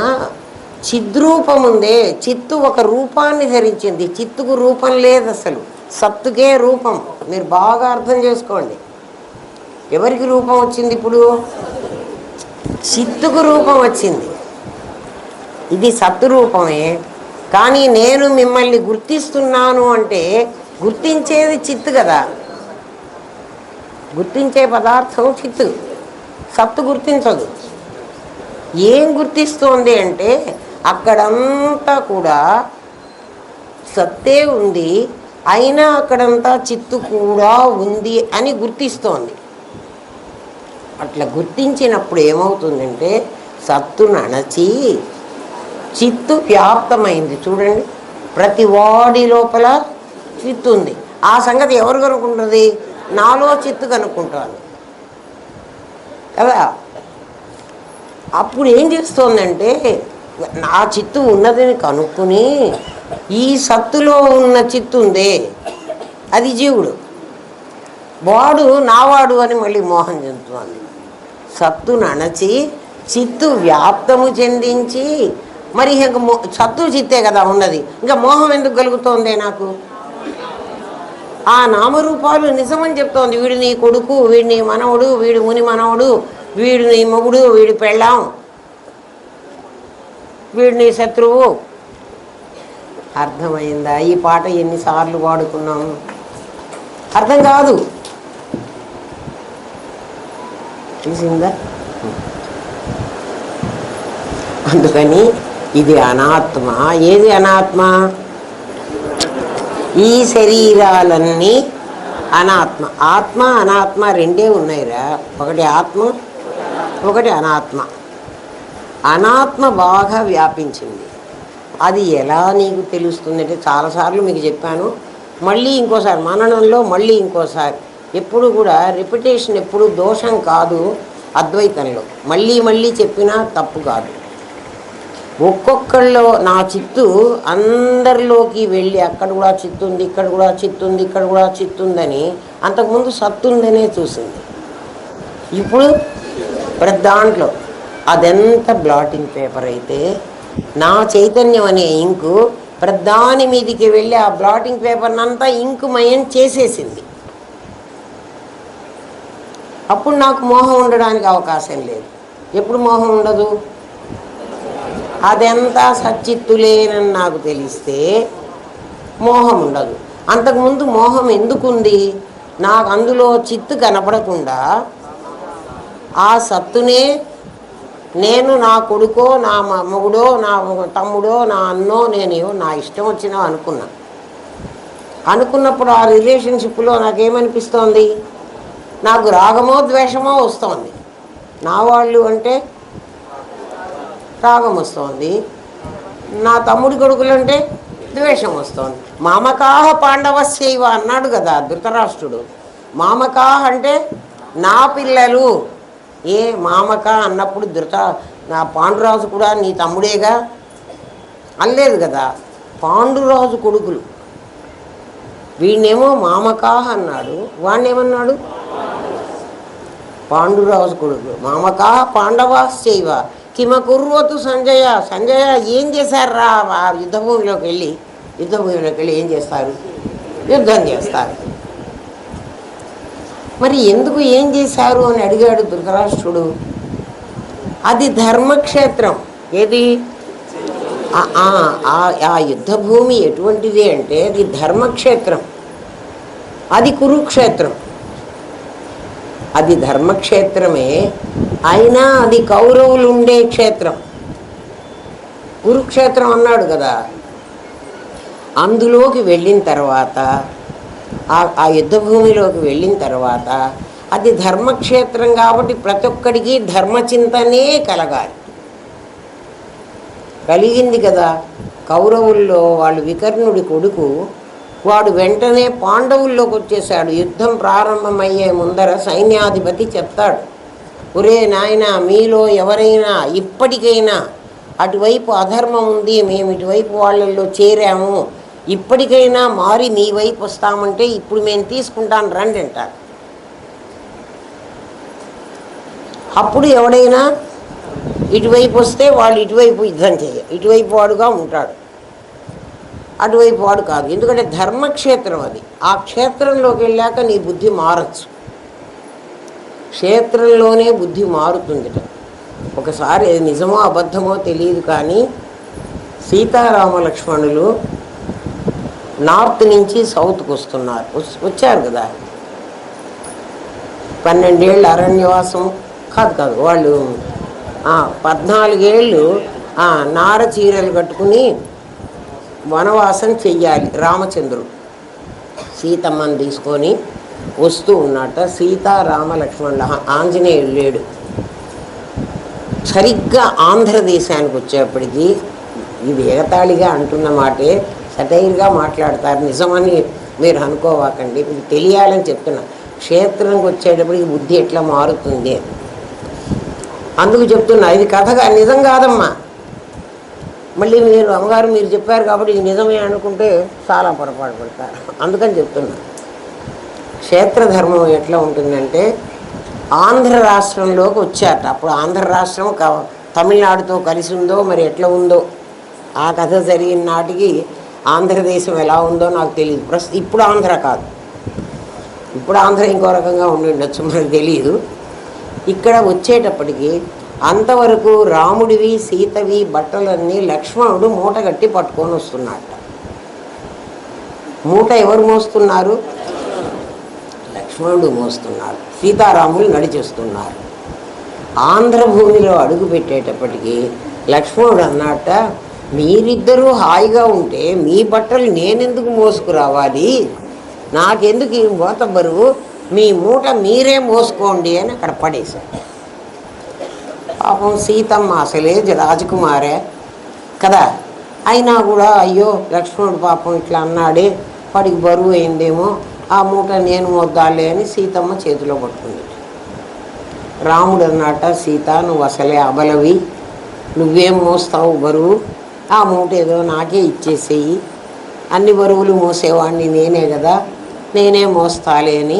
చిద్రూపం ఉందే. చిత్తు ఒక రూపాన్ని ధరించింది. చిత్తుకు రూపం లేదు అసలు, సత్తుకే రూపం. మీరు బాగా అర్థం చేసుకోండి. ఎవరికి రూపం వచ్చింది? ఇప్పుడు చిత్తుకు రూపం వచ్చింది. ఇది సత్తు రూపమే. కానీ నేను మిమ్మల్ని గుర్తిస్తున్నాను అంటే గుర్తించేది చిత్తు కదా. గుర్తించే పదార్థం చిత్తు, సత్తు గుర్తించదు. ఏం గుర్తిస్తోంది అంటే అక్కడంతా కూడా సత్తే ఉంది, అయినా అక్కడంతా చిత్తు కూడా ఉంది అని గుర్తిస్తోంది. అట్లా గుర్తించినప్పుడు ఏమవుతుందంటే సత్తును అణచి చిత్తు వ్యాప్తమైంది. చూడండి, ప్రతి వాడి లోపల చిత్తు ఉంది. ఆ సంగతి ఎవరు కనుక్కుంటుంది? నాలో చిత్తు కనుక్కుంటాను కదా. అప్పుడు ఏం చేస్తోందంటే నా చిత్తు ఉన్నదని కనుక్కుని ఈ సత్తులో ఉన్న చిత్తు ఉందే అది జీవుడు, వాడు నావాడు అని మళ్ళీ మోహం చెందుతోంది. సత్తును అణచి చిత్తు వ్యాప్తము చెందించి మరి ఇంక సత్తు చిత్తే కదా ఉన్నది, ఇంకా మోహం ఎందుకు కలుగుతోంది నాకు? ఆ నామరూపాలు నిజమని చెప్తోంది. వీడు నీ కొడుకు, వీడు నీ మనవడు, వీడు ముని మనవడు, వీడు నీ మొగుడు, వీడి పెళ్ళాం, వీడు నీ శత్రువు. అర్థమైందా? ఈ పాట ఎన్నిసార్లు పాడుకున్నాం, అర్థం కాదు. తెలిసిందా? అందుకని ఇది అనాత్మ. ఏది అనాత్మ? ఈ శరీరాలన్నీ అనాత్మ. ఆత్మ అనాత్మ రెండే ఉన్నాయిరా. ఒకటి ఆత్మ, ఒకటి అనాత్మ. అనాత్మ బాగా వ్యాపించింది. అది ఎలా నీకు తెలుస్తుందంటే చాలాసార్లు మీకు చెప్పాను, మళ్ళీ ఇంకోసారి మననంలో మళ్ళీ ఇంకోసారి. ఎప్పుడు కూడా రిపిటేషన్ ఎప్పుడు దోషం కాదు అద్వైతంలో. మళ్ళీ మళ్ళీ చెప్పినా తప్పు కాదు. ఒక్కొక్కళ్ళలో నా చిత్తు అందరిలోకి వెళ్ళి అక్కడ కూడా చిత్తుంది, ఇక్కడ కూడా చిత్తుంది, ఇక్కడ కూడా చిత్తుందని అంతకుముందు సత్తుందనే చూసింది. ఇప్పుడు ప్రతి దాంట్లో అదెంత బ్లాటింగ్ పేపర్ అయితే నా చైతన్యం అనే ఇంకు ప్రధాని మీదికి వెళ్ళి ఆ బ్లాటింగ్ పేపర్నంతా ఇంకుమయం చేసేసింది. అప్పుడు నాకు మోహం ఉండడానికి అవకాశం లేదు. ఎప్పుడు మోహం ఉండదు? అదెంతా సచ్చిత్తులేనని నాకు తెలిస్తే మోహం ఉండదు. అంతకుముందు మోహం ఎందుకుంది? నాకు అందులో చిత్తు కనపడకుండా ఆ సత్తునే నేను నా కొడుకో, నా మొగుడో, నా తమ్ముడో, నా అన్నో, నేనేవో నా ఇష్టం వచ్చినా అనుకున్నప్పుడు ఆ రిలేషన్షిప్లో నాకేమనిపిస్తోంది? నాకు రాగమో ద్వేషమో వస్తోంది. నా వాళ్ళు అంటే రాగం వస్తోంది, నా తమ్ముడి కొడుకులు అంటే ద్వేషం వస్తోంది. మామకాహ పాండవస్యైవ అన్నాడు కదా ధృతరాష్ట్రుడు. మామకాహ అంటే నా పిల్లలు. ఏ మామక అన్నప్పుడు నా పాండురాజు కూడా నీ తమ్ముడేగా అనలేదు కదా. పాండురాజు కొడుకులు. వీడినేమో మామకాహ అన్నాడు, వాడినేమన్నాడు? పాండురాజు కొడుకులు. మామకాహ పాండవాశ్చైవ కిమకుర్వతు సంజయ. సంజయ ఏం చేశారా? ఆ యుద్ధభూమిలోకి వెళ్ళి ఏం చేస్తారు? యుద్ధం చేస్తారు. మరి ఎందుకు ఏం చేశారు అని అడిగాడు ధృతరాష్ట్రుడు. అది ధర్మక్షేత్రం. ఏది? ఆ యుద్ధభూమి ఎటువంటిది అంటే అది ధర్మక్షేత్రం. అది కురుక్షేత్రం. అది ధర్మక్షేత్రమే అయినా అది కౌరవులు ఉండే క్షేత్రం. కురుక్షేత్రం అన్నాడు కదా. అందులోకి వెళ్ళిన తర్వాత ఆ యుద్ధభూమిలోకి వెళ్ళిన తర్వాత అది ధర్మక్షేత్రం కాబట్టి ప్రతి ఒక్కడికి ధర్మచింతనే కలగాలి. కలిగింది కదా. కౌరవుల్లో వాళ్ళు వికర్ణుడి కొడుకు, వాడు వెంటనే పాండవుల్లోకి వచ్చేసాడు. యుద్ధం ప్రారంభమయ్యే ముందర సైన్యాధిపతి చెప్తాడు, ఒరే నాయన, మీలో ఎవరైనా ఇప్పటికైనా అటువైపు అధర్మం ఉంది, మేము ఇటువైపు వాళ్ళల్లో చేరాము, ఇప్పటికైనా మారి మీ వైపు వస్తామంటే ఇప్పుడు మేము తీసుకుంటాను రండి అంటారు. అప్పుడు ఎవడైనా ఇటువైపు వస్తే వాళ్ళు ఇటువైపు యుద్ధం ఇటువైపు వాడుగా ఉంటాడు, అటువైపు వాడు కాదు. ఎందుకంటే ధర్మక్షేత్రం అది. ఆ క్షేత్రంలోకి వెళ్ళాక నీ బుద్ధి మారచ్చు. క్షేత్రంలోనే బుద్ధి మారుతుందిట. ఒకసారి అది నిజమో అబద్ధమో తెలియదు కానీ సీతారామ లక్ష్మణులు నార్త్ నుంచి సౌత్కి వచ్చారు కదా. 12 ఏళ్ళు అరణ్యవాసం కాదు వాళ్ళు 14 ఏళ్ళు నార చీరలు కట్టుకుని వనవాసం చెయ్యాలి. రామచంద్రుడు సీతమ్మని తీసుకొని వస్తూ ఉన్నట్ట. సీతారామ లక్ష్మణుడు, ఆంజనేయుడు లేడు. సరిగ్గా ఆంధ్రదేశానికి వచ్చేప్పటికీ, ఇది ఎగతాళిగా అంటున్న మాటే, సటైర్గా మాట్లాడతారు, నిజమని మీరు అనుకోవాకండి, మీకు తెలియాలని చెప్తున్నా. క్షేత్రంకి వచ్చేటప్పటికి బుద్ధి ఎట్లా మారుతుంది అందుకు చెప్తున్నా. ఇది కథగా నిజం కాదమ్మా. మళ్ళీ మీరు అమ్మగారు మీరు చెప్పారు కాబట్టి ఇది నిజమే అనుకుంటే చాలా పొరపాటు పడతారు. అందుకని చెప్తున్నా. క్షేత్రధర్మం ఎట్లా ఉంటుందంటే ఆంధ్ర రాష్ట్రంలోకి వచ్చారట. అప్పుడు ఆంధ్ర రాష్ట్రం తమిళనాడుతో కలిసి ఉందో మరి ఎట్లా ఉందో, ఆ కథ జరిగిన నాటికి ఆంధ్రదేశం ఎలా ఉందో నాకు తెలియదు. ఇప్పుడు ఆంధ్ర కాదు, ఇప్పుడు ఆంధ్ర ఇంకో రకంగా ఉండి ఉండొచ్చు, మనకు తెలియదు. ఇక్కడ వచ్చేటప్పటికి అంతవరకు రాముడివి సీతవి బట్టలన్నీ లక్ష్మణుడు మూట కట్టి పట్టుకొని వస్తున్నట్ట. మూట ఎవరు మోస్తున్నారు? లక్ష్మణుడు మోస్తున్నాడు, సీతారాములు నడిచేస్తున్నారు. ఆంధ్రభూమిలో అడుగు పెట్టేటప్పటికీ లక్ష్మణుడు అన్నట్ట, మీరిద్దరూ హాయిగా ఉంటే మీ బట్టలు నేనెందుకు మోసుకురావాలి, నాకెందుకు ఈ మోత బరువు, మీ మూట మీరే మోసుకోండి అని అక్కడ పడేశారు. పాపం సీతమ్మ అసలే రాజకుమారే కదా, అయినా కూడా అయ్యో లక్ష్మణుడు పాపం ఇట్లా అన్నాడే, వాడికి బరువు అయిందేమో, ఆ మూట నేను మోద్దాలే అని సీతమ్మ చేతిలో పట్టుకుంది. రాముడు అన్నట, సీత నువ్వు అసలే అబలవి, నువ్వేం మోస్తావు బరువు, ఆ మూట ఏదో నాకే ఇచ్చేసేయి, అన్ని బరువులు మోసేవాడిని నేనే కదా, నేనే మోస్తాలే అని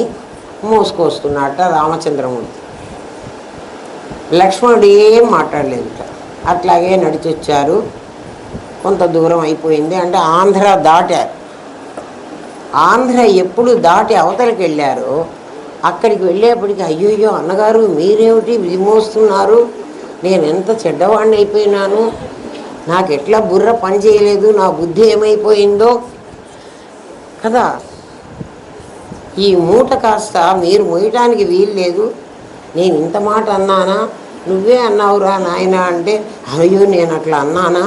మోసుకొస్తున్నట్ట రామచంద్రమూర్తి. లక్ష్మణుడు ఏం మాట్లాడలేదు, అట్లాగే నడిచొచ్చారు. కొంత దూరం అయిపోయింది, అంటే ఆంధ్ర దాటారు. ఆంధ్ర ఎప్పుడు దాటి అవతలికి వెళ్ళారో అక్కడికి వెళ్ళేప్పటికి అయ్యో అన్నగారు మీరేమిటి ఇది మోస్తున్నారు, నేను ఎంత చెడ్డవాడిని అయిపోయినాను, నాకు ఎట్లా బుర్ర పని చేయలేదు, నా బుద్ధి ఏమైపోయిందో కదా, ఈ మూట కాస్త మీరు మోయటానికి వీలు లేదు, నేను ఇంత మాట అన్నానా, నువ్వే అన్నావురా నాయన అంటే, అయ్యో నేను అట్లా అన్నానా,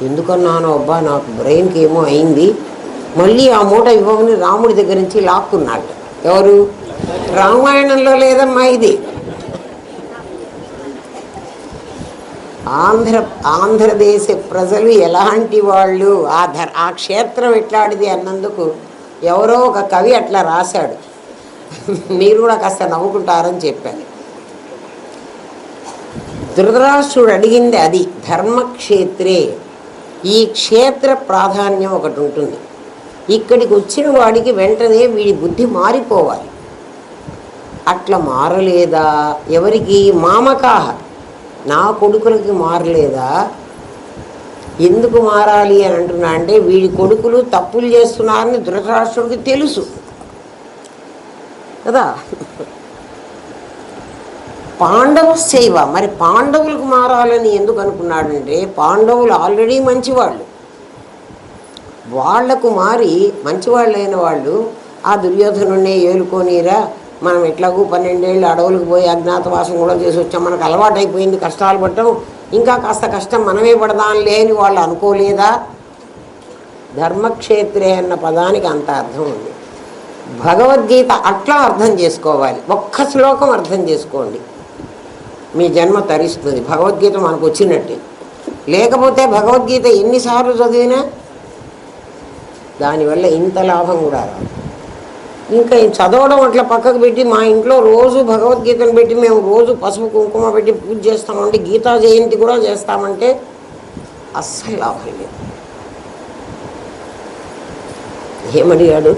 ఎందుకన్నానో అబ్బా నాకు బ్రెయిన్కి ఏమో అయింది, మళ్ళీ ఆ మూట ఇవ్వమని రాముడి దగ్గర నుంచి లాక్కున్నాడు. ఎవరు? రామాయణంలో లేదమ్మా ఇది. ఆంధ్రదేశ ప్రజలు ఎలాంటి వాళ్ళు, ఆ క్షేత్రం ఎట్లాంటిది అన్నందుకు ఎవరో ఒక కవి అట్లా రాశాడు, మీరు కూడా కాస్త నవ్వుకుంటారని చెప్పాను. ధృతరాష్ట్రుడు అడిగింది అది, ధర్మక్షేత్రే, ఈ క్షేత్ర ప్రాధాన్యం ఒకటి ఉంటుంది. ఇక్కడికి వచ్చిన వాడికి వెంటనే వీడి బుద్ధి మారిపోవాలి. అట్లా మారలేదా? ఎవరికి? మామకాహ, నా కొడుకులకి మారలేదా? ఎందుకు మారాలి అని అంటున్నా అంటే, వీడి కొడుకులు తప్పులు చేస్తున్నారని ధృతరాష్ట్రుడికి తెలుసు కదా. పాండవశ్చైవ, మరి పాండవులకు మారాలని ఎందుకు అనుకున్నాడంటే, పాండవులు ఆల్రెడీ మంచివాళ్ళు, వాళ్లకు మారి మంచివాళ్ళైన వాళ్ళు ఆ దుర్యోధనుడినే ఏలుకోనీరా, మనం ఎట్లాగూ 12 ఏళ్ళు అడవులకు పోయి అజ్ఞాతవాసం కూడా చేసి వచ్చాం, మనకు అలవాటైపోయింది కష్టాలు పడటం, ఇంకా కాస్త కష్టం మనమే పడదాంలే అని వాళ్ళు అనుకోలేదా? ధర్మక్షేత్రే అన్న పదానికి అంత అర్థం ఉంది. భగవద్గీత అట్లా అర్థం చేసుకోవాలి. ఒక్క శ్లోకం అర్థం చేసుకోండి, మీ జన్మ తరిస్తుంది. భగవద్గీత మనకు వచ్చినట్టే. లేకపోతే భగవద్గీత ఎన్నిసార్లు చదివినా దానివల్ల ఇంత లాభం కూడా రాదు. ఇంకా చదవడం అట్లా పక్కకు పెట్టి, మా ఇంట్లో రోజు భగవద్గీతను పెట్టి మేము రోజు పసుపు కుంకుమ పెట్టి పూజ చేస్తామంటే, గీతా జయంతి కూడా చేస్తామంటే అస్సలు లాభం లేదు. ఏమడిగాడు?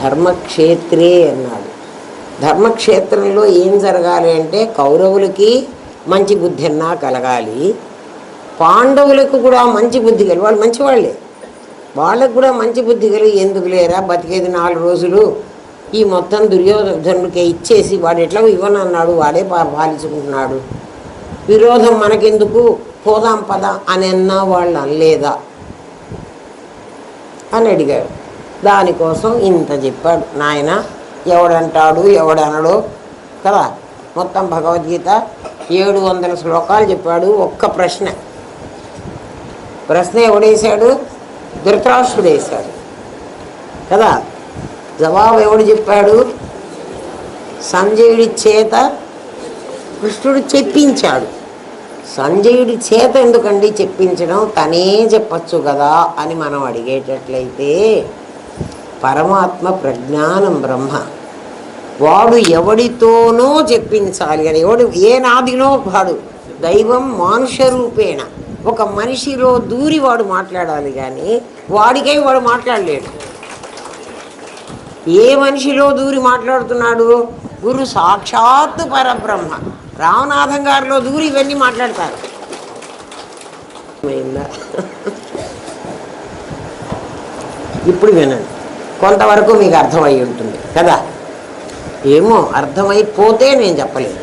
ధర్మక్షేత్రే అన్నాడు. ధర్మక్షేత్రంలో ఏం జరగాలి అంటే, కౌరవులకి మంచి బుద్ధి అన్నా కలగాలి, పాండవులకు కూడా మంచి బుద్ధి కలిగి, వాళ్ళు మంచివాళ్ళే, వాళ్ళకు కూడా మంచి బుద్ధి కలిగి, ఎందుకు లేరా బతికేది 4 రోజులు, ఈ మొత్తం దుర్యోధనుడికే ఇచ్చేసి వాడు ఎట్లా ఇవ్వనన్నాడు, వాడే పాలించుకుంటున్నాడు, విరోధం మనకెందుకు, పోదాం పద అని అన్నా వాళ్ళు అనలేదా అని అడిగాడు. దానికోసం ఇంత చెప్పాడు నాయన. ఎవడంటాడు ఎవడనడో కదా, మొత్తం భగవద్గీత 700 శ్లోకాలు చెప్పాడు. ఒక్క ప్రశ్న ఎవడేశాడు? ధృతరాష్ట్రుడు వేశాడు కదా. జవాబు ఎవడు చెప్పాడు? సంజయుడి చేత కృష్ణుడు చెప్పించాడు. సంజయుడి చేత ఎందుకండి చెప్పించడం, తనే చెప్పచ్చు కదా అని మనం అడిగేటట్లయితే, పరమాత్మ ప్రజ్ఞానం బ్రహ్మ, వాడు ఎవడితోనో చెప్పించాలి అని. ఎవడు ఏ నాదినో వాడు దైవం మానుష రూపేణ, ఒక మనిషిలో దూరి వాడు మాట్లాడాలి, కానీ వాడికై వాడు మాట్లాడలేడు. ఏ మనిషిలో దూరి మాట్లాడుతున్నాడు? గురు సాక్షాత్ పరబ్రహ్మ, రామనాథం గారిలో దూరి ఇవన్నీ మాట్లాడతారు. ఇప్పుడు వినండి, కొంతవరకు మీకు అర్థమై ఉంటుంది కదా. ఏమో అర్థమైపోతే నేను చెప్పలేదు,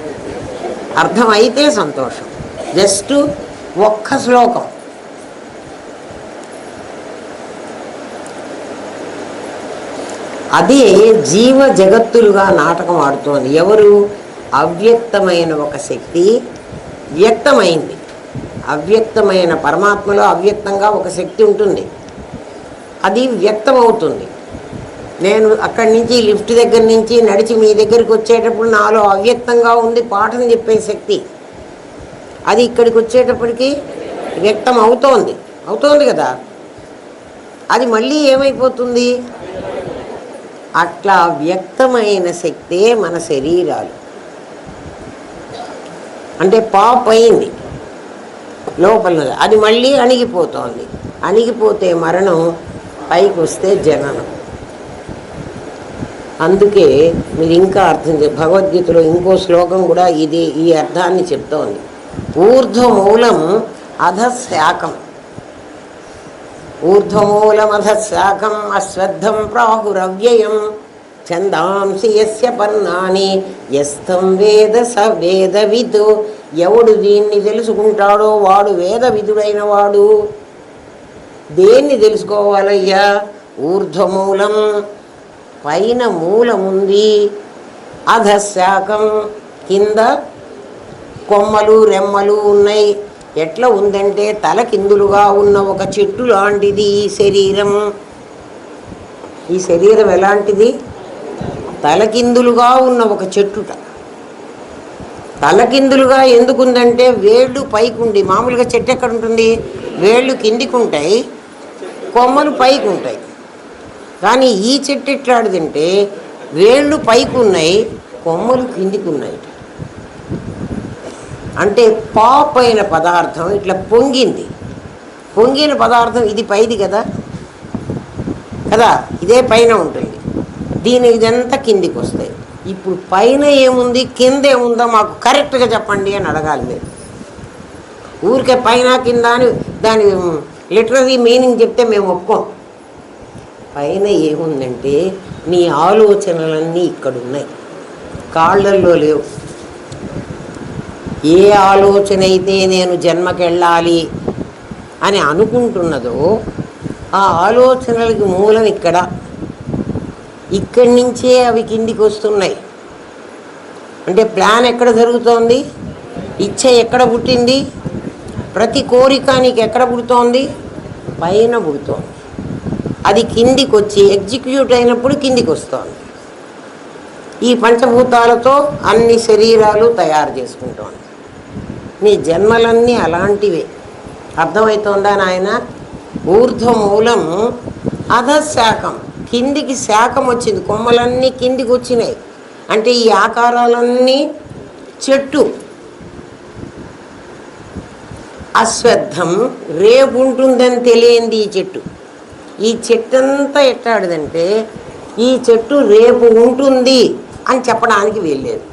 అర్థమైతే సంతోషం. జస్ట్ ఒక్క శ్లోకం. అదే జీవ జగత్తులుగా నాటకం ఆడుతోంది. ఎవరు? అవ్యక్తమైన ఒక శక్తి వ్యక్తమైంది. అవ్యక్తమైన పరమాత్మలో అవ్యక్తంగా ఒక శక్తి ఉంటుంది, అది వ్యక్తం అవుతుంది. నేను అక్కడి నుంచి లిఫ్ట్ దగ్గర నుంచి నడిచి మీ దగ్గరికి వచ్చేటప్పుడు నాలో అవ్యక్తంగా ఉంది పాఠం చెప్పే శక్తి, అది ఇక్కడికి వచ్చేటప్పటికి వ్యక్తం అవుతోంది కదా. అది మళ్ళీ ఏమైపోతుంది? అట్లా వ్యక్తమైన శక్తే మన శరీరాలు. అంటే పాప్ అయింది లోపల, అది మళ్ళీ అణిగిపోతోంది. అణిగిపోతే మరణం, పైకి వస్తే జననం. అందుకే మీరు ఇంకా అర్థం భగవద్గీతలో ఇంకో శ్లోకం కూడా ఈ అర్థాన్ని చెప్తోంది. ఊర్ధ్వమూలం అధశాఖం, ఊర్ధ్వమూలమధశాఖం అశ్వత్థం ప్రాహురవ్యయం ఛందాంసి యస్య పర్ణాని యస్తం వేద స వేదవిద్. ఎవడు దీన్ని తెలుసుకుంటాడో వాడు వేదవిధుడైన వాడు. దేన్ని తెలుసుకోవాలయ్యా? ఊర్ధ్వమూలం, పైన మూలముంది, అధశాఖం, కింద కొమ్మలు రెమ్మలు ఉన్నాయి. ఎట్లా ఉందంటే తలకిందులుగా ఉన్న ఒక చెట్టు లాంటిది ఈ శరీరం. ఈ శరీరం ఎలాంటిది? తలకిందులుగా ఉన్న ఒక చెట్టుట. తలకిందులుగా ఎందుకుందంటే వేళ్ళు పైకి ఉండి, మామూలుగా చెట్టు ఎక్కడ ఉంటుంది? వేళ్ళు కిందికి ఉంటాయి, కొమ్మలు పైకి ఉంటాయి. కానీ ఈ చెట్టు ఎట్లాడిదంటే వేళ్ళు పైకి ఉన్నాయి, కొమ్మలు కిందికి ఉన్నాయి. అంటే పాప్ అయిన పదార్థం ఇట్లా పొంగింది. పొంగిన పదార్థం ఇది పైది కదా, ఇదే పైన ఉంటుంది. దీని ఇదంతా కిందికి వస్తాయి. ఇప్పుడు పైన ఏముంది కింద ఏముందో మాకు కరెక్ట్గా చెప్పండి అని అడగాలి మీరు. ఊరికే పైన కింద అని దాని లిటరరీ మీనింగ్ చెప్తే మేము ఒప్పుకోం. పైన ఏముందంటే నీ ఆలోచనలన్నీ ఇక్కడున్నాయి, కాళ్ళల్లో లేవు. ఏ ఆలోచన అయితే నేను జన్మకెళ్ళాలి అని అనుకుంటున్నదో ఆ ఆలోచనలకి మూలం ఇక్కడ. ఇక్కడి నుంచే అవి కిందికి వస్తున్నాయి. అంటే ప్లాన్ ఎక్కడ జరుగుతోంది? ఇచ్చ ఎక్కడ పుట్టింది? ప్రతి కోరిక నీకు ఎక్కడ పుడుతోంది? పైన పుడుతోంది. అది కిందికి వచ్చి ఎగ్జిక్యూట్ అయినప్పుడు కిందికి వస్తోంది. ఈ పంచభూతాలతో అన్ని శరీరాలు తయారు చేసుకుంటోంది. నీ జన్మలన్నీ అలాంటివే. అర్థమవుతోందా నాయన? ఊర్ధ్వమూలం అధశాఖం, కిందికి శాఖం వచ్చింది, కొమ్మలన్నీ కిందికి వచ్చినాయి. అంటే ఈ ఆకారాలన్నీ చెట్టు. అశ్వత్థం, రేపు ఉంటుందని తెలియంది ఈ చెట్టు. ఈ చెట్టు అంతా ఎట్లాడిదంటే ఈ చెట్టు రేపు ఉంటుంది అని చెప్పడానికి వీల్లేదు.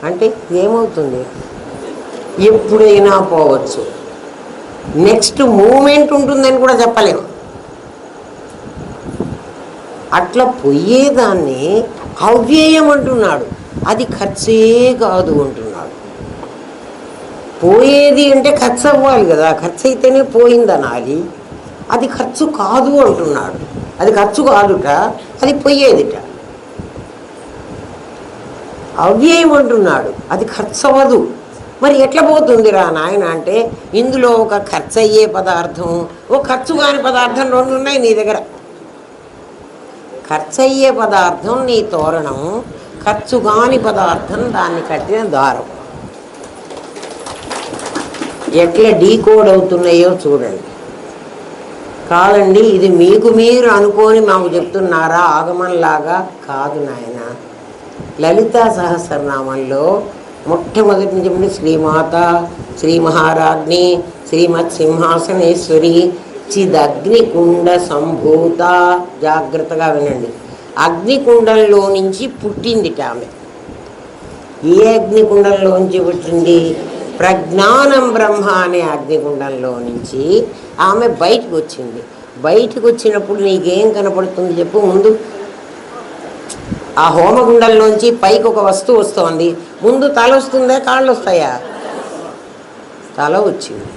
అంటే ఏమవుతుంది? ఎప్పుడైనా పోవచ్చు, నెక్స్ట్ మూమెంట్ ఉంటుందని కూడా చెప్పలేము. అట్లా పోయేదాన్ని అవ్యయం అంటున్నాడు. అది ఖర్చే కాదు అంటున్నాడు. పోయేది అంటే ఖర్చు అవ్వాలి కదా, ఖర్చు అయితేనే పోయిందనాలి. అది ఖర్చు కాదు అంటున్నాడు. అది ఖర్చు కాదుట, అది పోయేదిట. అవ్యయం అంటున్నాడు, అది ఖర్చు అవ్వదు. మరి ఎట్లా పోతుందిరా నాయన అంటే ఇందులో ఒక ఖర్చు అయ్యే పదార్థం, ఓ ఖర్చు కాని పదార్థం రెండు ఉన్నాయి నీ దగ్గర. ఖర్చు అయ్యే పదార్థం నీ తోరణం, ఖర్చు కాని పదార్థం దాన్ని కట్టిన దారం. ఎట్లా డీకోడ్ అవుతున్నాయో చూడండి. కాదండి ఇది మీకు మీరు అనుకొని మాకు చెప్తున్నారా ఆగమంలాగా? కాదు నాయన. లలితా సహస్రనామంలో మొట్టమొదటి నుంచి శ్రీమాత, శ్రీ మహారాజ్ని, శ్రీమత్ సింహాసనేశ్వరి, చిదగ్నికుండ సంభూత. జాగ్రత్తగా వినండి. అగ్నికుండంలో నుంచి పుట్టిందిట ఆమె. ఏ అగ్నికుండంలోంచి పుట్టింది? ప్రజ్ఞానం బ్రహ్మ అనే అగ్నికుండంలో నుంచి ఆమె బయటకు వచ్చింది. బయటకు వచ్చినప్పుడు నీకేం కనపడుతుంది చెప్పు ముందు? ఆ హోమగుండంలోంచి పైకి ఒక వస్తువు వస్తోంది. ముందు తల వస్తుందా, కాళ్ళు వస్తాయా? తల వచ్చింది.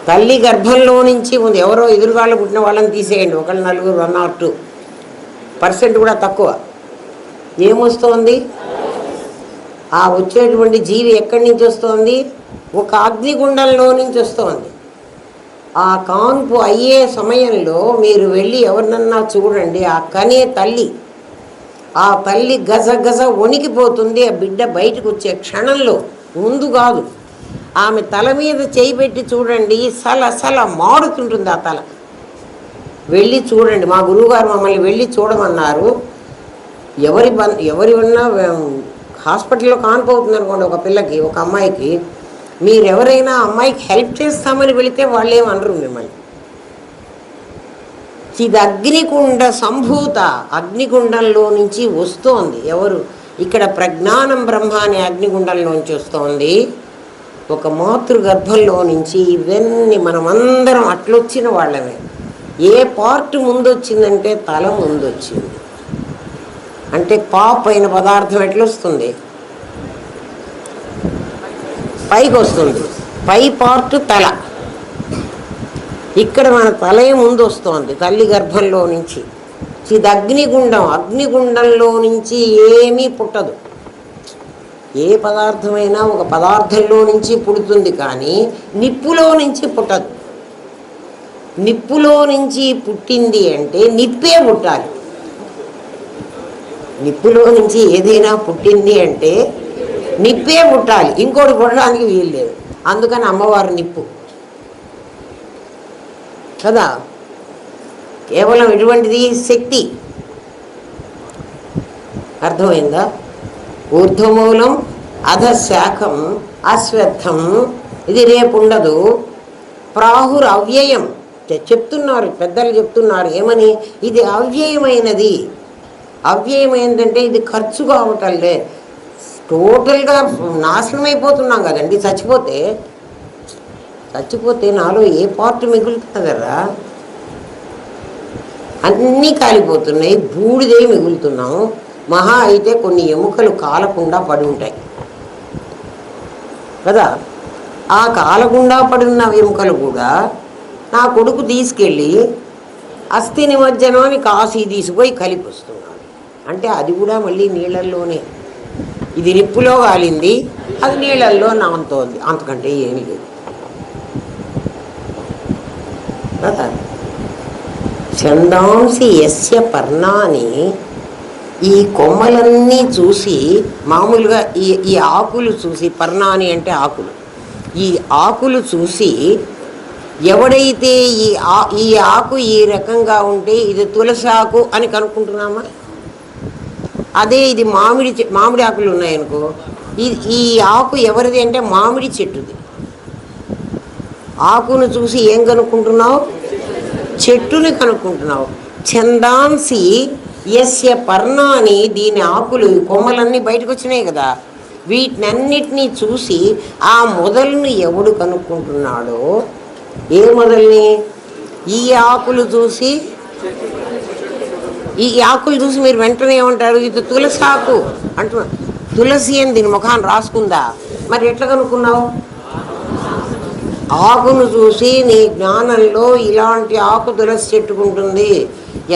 తల్లి గర్భంలో నుంచి ముందు ఎవరో ఎదురుగాళ్ళు పుట్టిన వాళ్ళని తీసేయండి, ఒకళ్ళు నలుగురు 1 or 2% కూడా తక్కువ. ఏమొస్తోంది? ఆ వచ్చేటువంటి జీవి ఎక్కడి నుంచి వస్తోంది? ఒక అగ్నిగుండంలో నుంచి వస్తోంది. ఆ కాన్పు అయ్యే సమయంలో మీరు వెళ్ళి ఎవరినన్నా చూడండి, ఆ కనే తల్లి, ఆ తల్లి గజ గజ వణికిపోతుంది ఆ బిడ్డ బయటకు వచ్చే క్షణంలో. ముందు కాదు, ఆమె తల మీద చేయి పెట్టి చూడండి, సల సల మాడుతుంటుంది ఆ తల. వెళ్ళి చూడండి, మా గురువుగారు మమ్మల్ని వెళ్ళి చూడమన్నారు. ఎవరి ఉన్నా హాస్పిటల్లో కానిపోతుంది అనుకోండి ఒక పిల్లకి, ఒక అమ్మాయికి, మీరెవరైనా అమ్మాయికి హెల్ప్ చేస్తామని వెళితే వాళ్ళేమనరు మిమ్మల్ని. ఇది అగ్నికుండ సంభూత, అగ్నిగుండంలో నుంచి వస్తోంది. ఎవరు? ఇక్కడ ప్రజ్ఞానం బ్రహ్మ అనే అగ్నిగుండంలోంచి వస్తోంది. ఒక మాతృగర్భంలో నుంచి ఇవన్నీ మనమందరం అట్లొచ్చిన వాళ్ళమే. ఏ పార్ట్ ముందొచ్చిందంటే తల ముందొచ్చింది. అంటే పాప్ అయిన పదార్థం ఎట్లొస్తుంది? పైకి వస్తుంది. పై పార్ట్ తల. ఇక్కడ మన తలే ముందు వస్తోంది తల్లి గర్భంలో నుంచి. ఇది అగ్నిగుండం. అగ్నిగుండంలో నుంచి ఏమీ పుట్టదు. ఏ పదార్థమైనా ఒక పదార్థంలో నుంచి పుడుతుంది, కానీ నిప్పులో నుంచి పుట్టదు. నిప్పులో నుంచి పుట్టింది అంటే నిప్పే పుట్టాలి. నిప్పులో నుంచి ఏదైనా పుట్టింది అంటే నిప్పే పుట్టాలి, ఇంకోటి పుట్టడానికి వీలు లేదు. అందుకని అమ్మవారు నిప్పు కదా. కేవలం ఎటువంటిది? శక్తి. అర్థమైందా? ఊర్ధ్వమూలం అధశాఖం అశ్వత్థం. ఇది రేపు ఉండదు. ప్రాహుర్ అవ్యయం చెప్తున్నారు పెద్దలు, చెప్తున్నారు ఏమని? ఇది అవ్యయమైనది. అవ్యయమైందంటే ఇది ఖర్చు కావటంలే, టోటల్గా నాశనం అయిపోతున్నాం కదండి. చచ్చిపోతే నాలో ఏ పార్ట్ మిగులుతుందరా? అన్నీ కాలిపోతున్నాయి, బూడిదే మిగులుతున్నాం. మహా అయితే కొన్ని ఎముకలు కాలకుండా పడి ఉంటాయి కదా. ఆ కాలకుండా పడిన ఎముకలు కూడా నా కొడుకు తీసుకెళ్ళి అస్థి నిమజ్జనాన్ని కాశీ తీసిపోయి కలిపి వస్తున్నాడు. అంటే అది కూడా మళ్ళీ నీళ్ళల్లోనే. ఇది నిప్పులో కాలింది, అది నీళ్ళల్లో నాంతోంది, అంతకంటే ఏమీ లేదు కదా. చందాంసి యస్య పర్ణాని. ఈ కొమ్మలన్నీ చూసి, మామూలుగా ఈ ఆకులు చూసి, పర్ణాని అంటే ఆకులు, ఈ ఆకులు చూసి ఎవడైతే ఈ ఆకు ఈ రకంగా ఉంటే ఇది తులసి ఆకు అని కనుక్కుంటున్నామా? అదే ఇది మామిడి ఆకులు ఉన్నాయనుకో, ఈ ఆకు ఎవరిది అంటే మామిడి చెట్టుది. ఆకును చూసి ఏం కనుక్కుంటున్నావు? చెట్టుని కనుక్కుంటున్నావు. చందాంసి యస్య పర్ణాని. దీని ఆకులు, కొమ్మలన్నీ బయటకు వచ్చినాయి కదా, వీటినన్నిటినీ చూసి ఆ మొదలుని ఎవడు కనుక్కుంటున్నాడో, ఏ మొదల్ని? ఈ ఆకులు చూసి మీరు వెంటనే ఏమంటారు? ఇది తులసి ఆకు అంటున్నారు. తులసి అని దీని ముఖాన్ని రాసుకుందా? మరి ఎట్లా కనుక్కున్నావు? ఆకును చూసి నీ జ్ఞానంలో ఇలాంటి ఆకు తులసి చెట్టుకుంటుంది.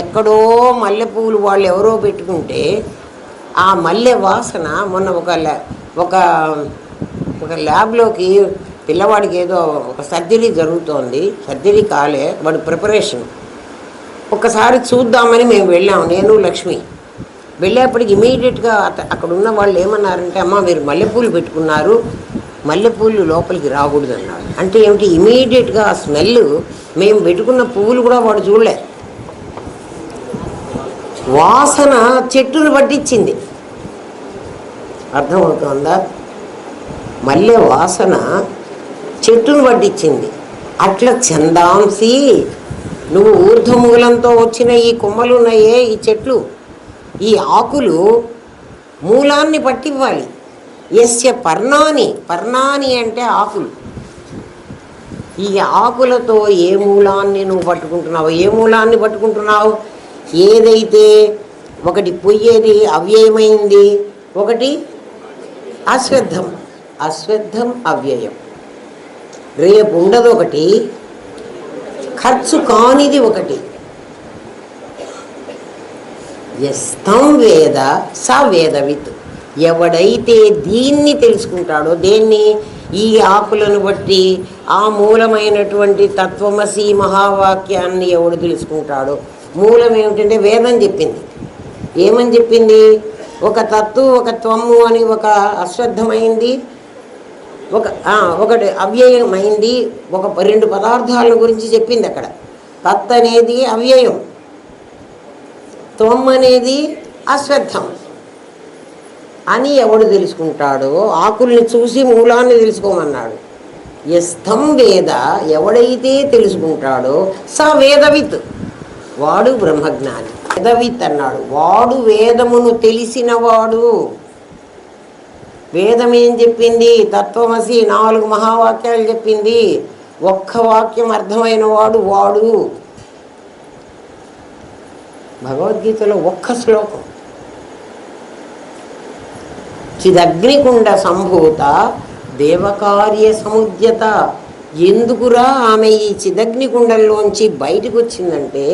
ఎక్కడో మల్లెపూలు వాళ్ళు ఎవరో పెట్టుకుంటే ఆ మల్లె వాసన, మొన్న ఒక ల్యాబ్లోకి పిల్లవాడికి ఏదో ఒక సర్జరీ జరుగుతోంది, సర్జరీ కాలే, వాడి ప్రిపరేషన్. ఒకసారి చూద్దామని మేము వెళ్ళాము, నేను లక్ష్మి. వెళ్ళేప్పటికి ఇమీడియట్గా అక్కడ ఉన్న వాళ్ళు ఏమన్నారంటే, అమ్మ మీరు మల్లెపూలు పెట్టుకున్నారు, మల్లెపూలు లోపలికి రాకూడదు అన్నారు. అంటే ఏమిటి? ఇమీడియట్గా ఆ స్మెల్, మేము పెట్టుకున్న పువ్వులు కూడా వాడు చూడలే, వాసన చెట్టును పట్టించింది. అర్థమవుతుందా? మల్లె వాసన చెట్టును పట్టించింది. అట్లా చందాంసి, నువ్వు ఊర్ధ్వమూలంతో వచ్చిన ఈ కొమ్మలు ఉన్నాయే, ఈ చెట్లు, ఈ ఆకులు మూలాన్ని పట్టివ్వాలి. యస్య పర్ణాని. పర్ణాని అంటే ఆకులు. ఈ ఆకులతో ఏ మూలాన్ని నువ్వు పట్టుకుంటున్నావు? ఏ మూలాన్ని పట్టుకుంటున్నావు? ఏదైతే ఒకటి పొయ్యేది అవ్యయమైంది, ఒకటి అశ్వత్థం. అశ్వత్థం అవ్యయం. రేపు ఉండదు ఒకటి, ఖర్చు కానిది ఒకటి. యస్తం వేద స వేదవిత్. ఎవడైతే దీన్ని తెలుసుకుంటాడో, దేన్ని, ఈ ఆకులను బట్టి ఆ మూలమైనటువంటి తత్వమసి మహావాక్యాన్ని ఎవడు తెలుసుకుంటాడో, మూలం ఏమిటంటే వేదం చెప్పింది. ఏమని చెప్పింది? ఒక తత్తు, ఒక త్వము అని ఒక అశ్వద్ధమైంది, ఒకటి అవ్యయమైంది, రెండు పదార్థాల గురించి చెప్పింది అక్కడ. తత్ అనేది అవ్యయం, త్వం అనేది అశ్వద్ధం అని ఎవడు తెలుసుకుంటాడో, ఆకుల్ని చూసి మూలాన్ని తెలుసుకోమన్నాడు. యస్థం వేద, ఎవడైతే తెలుసుకుంటాడో స వేదవిత్, వాడు బ్రహ్మజ్ఞాని. వేదవిత్ అన్నాడు, వాడు వేదమును తెలిసినవాడు. వేదం ఏం చెప్పింది? తత్వమసి 4 మహావాక్యాలు చెప్పింది. ఒక్క వాక్యం అర్థమైన వాడు వాడు. భగవద్గీతలో ఒక్క శ్లోకం, చిదగ్నికుండ సంభూత దేవకార్య సముద్యత. ఎందుకురా ఆమె ఈ చిదగ్నికుండంలోంచి బయటకు వచ్చిందంటే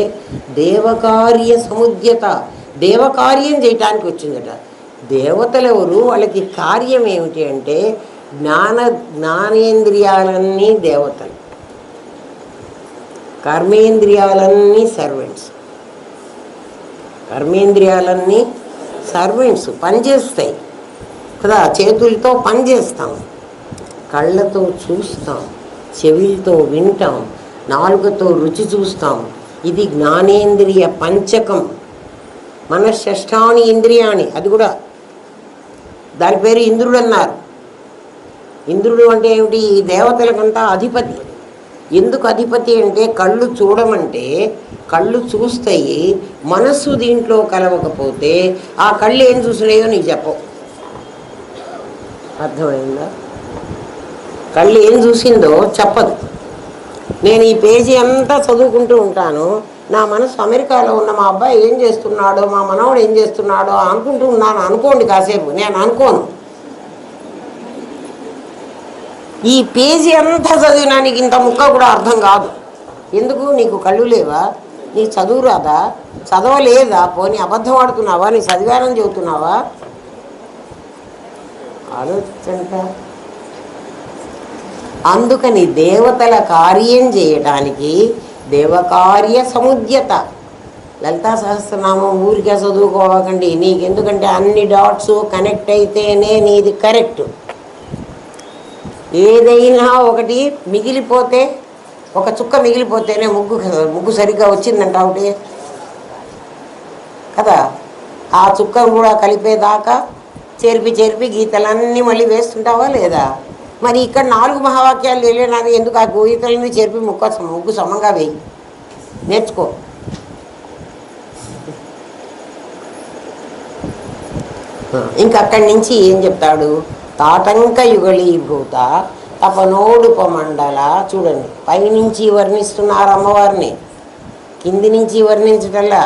దేవకార్య సముద్యత, దేవకార్యం చేయటానికి వచ్చిందట. దేవతలు ఎవరు? వాళ్ళకి కార్యం ఏమిటి అంటే జ్ఞానేంద్రియాలన్నీ దేవతలు, కర్మేంద్రియాలన్నీ సర్వెంట్స్. కర్మేంద్రియాలన్నీ సర్వెంట్స్, పనిచేస్తాయి కదా. చేతులతో పని చేస్తాం, కళ్ళతో చూస్తాం, చెవులతో వింటాం, నాలుకతో రుచి చూస్తాం. ఇది జ్ఞానేంద్రియ పంచకం. మనశ్శష్టాని ఇంద్రియాణి, అది కూడా దాని పేరు ఇంద్రుడు అన్నారు. ఇంద్రుడు అంటే ఏమిటి? ఈ దేవతలకంతా అధిపతి. ఎందుకు అధిపతి అంటే కళ్ళు చూడమంటే కళ్ళు చూస్తాయి, మనస్సు దీంట్లో కలవకపోతే ఆ కళ్ళు ఏం చూసినాయో నీకు చెప్పవు. అర్థమైందా? కళ్ళు ఏం చూసిందో చెప్పదు. నేను ఈ పేజీ అంతా చదువుకుంటూ ఉంటాను, నా మనసు అమెరికాలో ఉన్న మా అబ్బాయి ఏం చేస్తున్నాడో, మా మనవడు ఏం చేస్తున్నాడో అనుకుంటూ ఉన్నాను అనుకోండి కాసేపు. నేను అనుకోను. ఈ పేజీ అంతా చదివినా నీకు ఇంత ముక్క కూడా అర్థం కాదు. ఎందుకు? నీకు కళ్ళు లేవా? నీకు చదువు రాదా? చదవలేదా? పోనీ అబద్ధం ఆడుతున్నావా? నీ చదివారని చెబుతున్నావా? ఆలోచించంట. అందుకని దేవతల కార్యం చేయటానికి దేవకార్య సముద్యత. లలితా సహస్రనామం ఊరికే చదువుకోవకండి. నీకెందుకంటే అన్ని డాట్స్ కనెక్ట్ అయితేనే నీది కరెక్ట్. ఏదైనా ఒకటి మిగిలిపోతే, ఒక చుక్క మిగిలిపోతేనే ముగ్గు సరిగ్గా వచ్చిందంట ఒకటి కదా. ఆ చుక్కను కూడా కలిపేదాకా చేర్పి గీతలన్నీ మళ్ళీ వేస్తుంటావా లేదా? మరి ఇక్కడ 4 మహావాక్యాలు తెలియనాను ఎందుకు? ఆ గీతలన్నీ చేర్పి ముగ్గు సమంగా వేయి, నేర్చుకో. ఇంకక్కడి నుంచి ఏం చెప్తాడు? తాటంక యుగళీభూత తపనోడుపమండల. చూడండి, పైనుంచి వర్ణిస్తున్నారు అమ్మవారిని, కింది నుంచి వర్ణించటల్లా.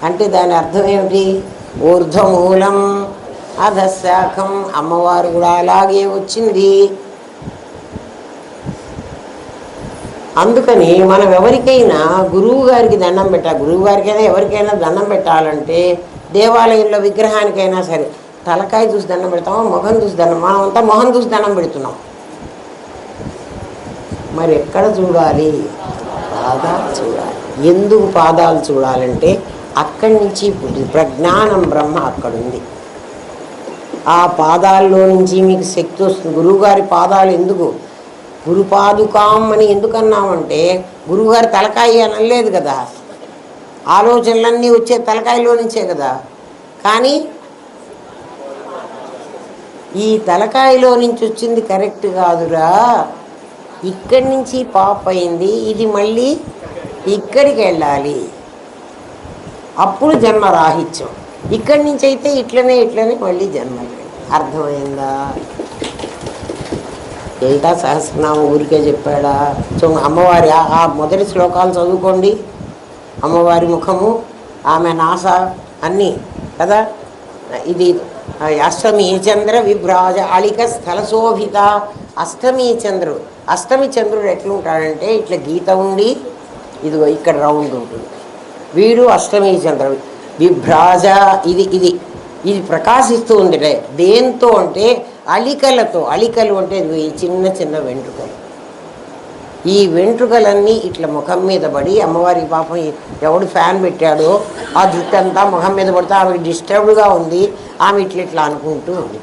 అంటే దాని అర్థం ఏమిటి? ఊర్ధ్వమూలం అధశాఖం. అమ్మవారు కూడా అలాగే వచ్చింది. అందుకని మనం ఎవరికైనా గురువు గారికి దండం పెట్టాలి. గురువు గారికైనా ఎవరికైనా దండం పెట్టాలంటే దేవాలయంలో విగ్రహానికైనా సరే తలకాయ చూసి దండం పెడతామా, మొహం చూసి దండం? మనం అంతా మొహం చూసి దండం పెడుతున్నాం. మరి ఎక్కడ చూడాలి? పాదాలు చూడాలి. ఎందుకు పాదాలు చూడాలంటే అక్కడి నుంచి ప్రజ్ఞానం బ్రహ్మ అక్కడుంది. ఆ పాదాల్లో నుంచి మీకు శక్తి వస్తుంది. గురువుగారి పాదాలు ఎందుకు గురుపాదుకాం అని ఎందుకన్నామంటే గురువుగారి తలకాయ అని అనలేదు కదా. ఆలోచనలన్నీ వచ్చే తలకాయలో నుంచే కదా. కానీ ఈ తలకాయలో నుంచి వచ్చింది కరెక్ట్ కాదురా, ఇక్కడి నుంచి పాప్ అయింది, ఇది మళ్ళీ ఇక్కడికి వెళ్ళాలి, అప్పుడు జన్మరాహిత్యం. ఇక్కడి నుంచి అయితే ఇట్లనే మళ్ళీ జన్మ. అర్థమైందా? లలితా సహస్రనామం ఊరికే చెప్పాడా? అమ్మవారి ఆ మొదటి శ్లోకాలు చదువుకోండి. అమ్మవారి ముఖము, ఆమె నాస అన్నీ కదా. ఇది అష్టమి చంద్ర విభ్రాజ అళిక స్థలశోభిత. అష్టమి చంద్రుడు ఎట్లుంటాడంటే ఇట్లా గీత ఉండి ఇదిగో ఇక్కడ రౌండ్ ఉంటుంది. వీడు అష్టమి చంద్రుడు. విభ్రాజ ఇది ఇది ఇది ప్రకాశిస్తూ ఉంది. దేంతో అంటే అలికలతో. అలికలు అంటే ఈ చిన్న చిన్న వెంట్రుకలు. ఈ వెంట్రుకలన్నీ ఇట్లా ముఖం మీద పడి, అమ్మవారికి పాపం ఎవడు ఫ్యాన్ పెట్టాడో ఆ జుట్టు అంతా ముఖం మీద పడితే ఆమెకి డిస్టర్బ్డ్గా ఉంది. ఆమె ఇట్లా అనుకుంటూ ఉంది.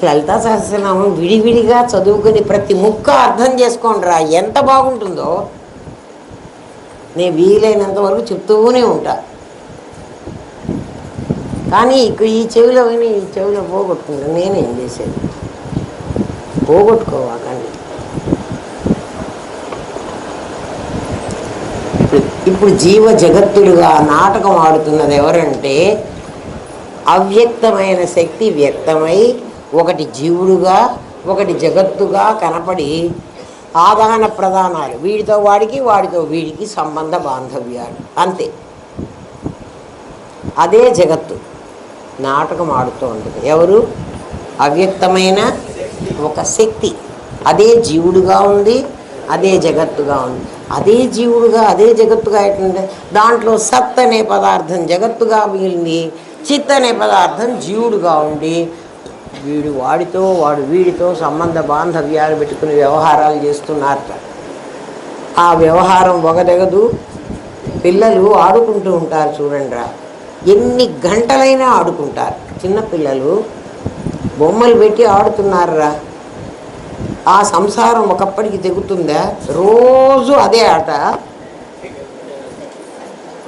లలితా సహస్రనామం విడివిడిగా చదువుకుని ప్రతి ముక్క అర్థం చేసుకోండి రా, ఎంత బాగుంటుందో. నేను వీలైనంత వరకు చెప్తూనే ఉంటా. కానీ ఈ చెవిలో విని ఈ చెవిలో పోగొట్టుకుంటా. నేనేం చేసేది? పోగొట్టుకోవాకండి. ఇప్పుడు జీవ జగత్తులుగా నాటకం ఆడుతున్నది ఎవరంటే, అవ్యక్తమైన శక్తి వ్యక్తమై ఒకటి జీవుడుగా ఒకటి జగత్తుగా కనపడి ఆదాన ప్రదానాలు, వీడితో వాడికి వాడితో వీడికి సంబంధ బాంధవ్యాలు, అంతే. అదే జగత్తు నాటకం ఆడుతూ ఉంటుంది. ఎవరు? అవ్యక్తమైన ఒక శక్తి. అదే జీవుడుగా ఉంది, అదే జగత్తుగా ఉంది. అదే జీవుడుగా అదే జగత్తుగా ఎట్లుంటే దాంట్లో సత్ అనే పదార్థం జగత్తుగా మిగిలింది, చిత్ అనే పదార్థం జీవుడుగా ఉండి వీడు వాడితో వాడు వీడితో సంబంధ బాంధవ్యాలు పెట్టుకుని వ్యవహారాలు చేస్తున్నారట. ఆ వ్యవహారం ఒగదగదు. పిల్లలు ఆడుకుంటూ ఉంటారు చూడండి రా, ఎన్ని గంటలైనా ఆడుకుంటారు. చిన్నపిల్లలు బొమ్మలు పెట్టి ఆడుతున్నారా, ఆ సంసారం ఒకప్పటికి తెగుతుందా? రోజు అదే ఆట,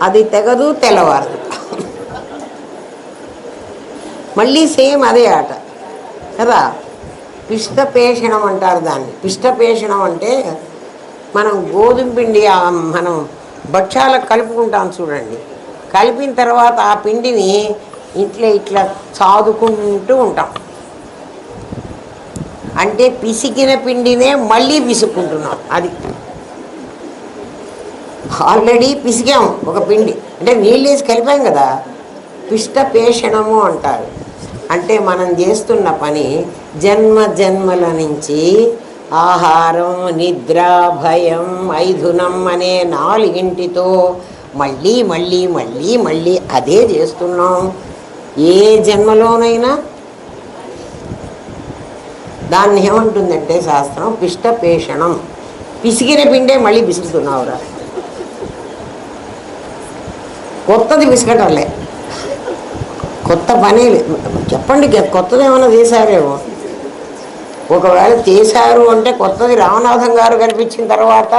అది తెగదు, తెల్లవారదు, మళ్ళీ సేమ్ అదే ఆట కదా. పిష్టపేషణం అంటారు దాన్ని. పిష్టపేషణం అంటే మనం గోధుమ పిండి మనం భక్ష్యాలకు కలుపుకుంటాం చూడండి. కలిపిన తర్వాత ఆ పిండిని ఇట్లా చాదుకుంటూ ఉంటాం. అంటే పిసికిన పిండినే మళ్ళీ పిసుక్కుంటున్నాం. అది ఆల్రెడీ పిసికాం ఒక పిండి, అంటే నీళ్ళు వేసి కలిపాం కదా. పిష్టపేషణము అంటారు. అంటే మనం చేస్తున్న పని జన్మ జన్మల నుంచి ఆహారం, నిద్ర, భయం, మైథునం అనే 4 మళ్ళీ మళ్ళీ మళ్ళీ మళ్ళీ అదే చేస్తున్నాం. ఏ జన్మలోనైనా దాన్ని ఏమంటుందంటే శాస్త్రం పిష్టపేషణం. పిసికిన పిండే మళ్ళీ పిసుకుతున్నావురా, కొత్తది పిసకటంలే. కొత్త పని చెప్పండి, కొత్తది ఏమైనా చేశారేమో. ఒకవేళ చేశారు అంటే కొత్తది రామనాథం గారు కనిపించిన తర్వాత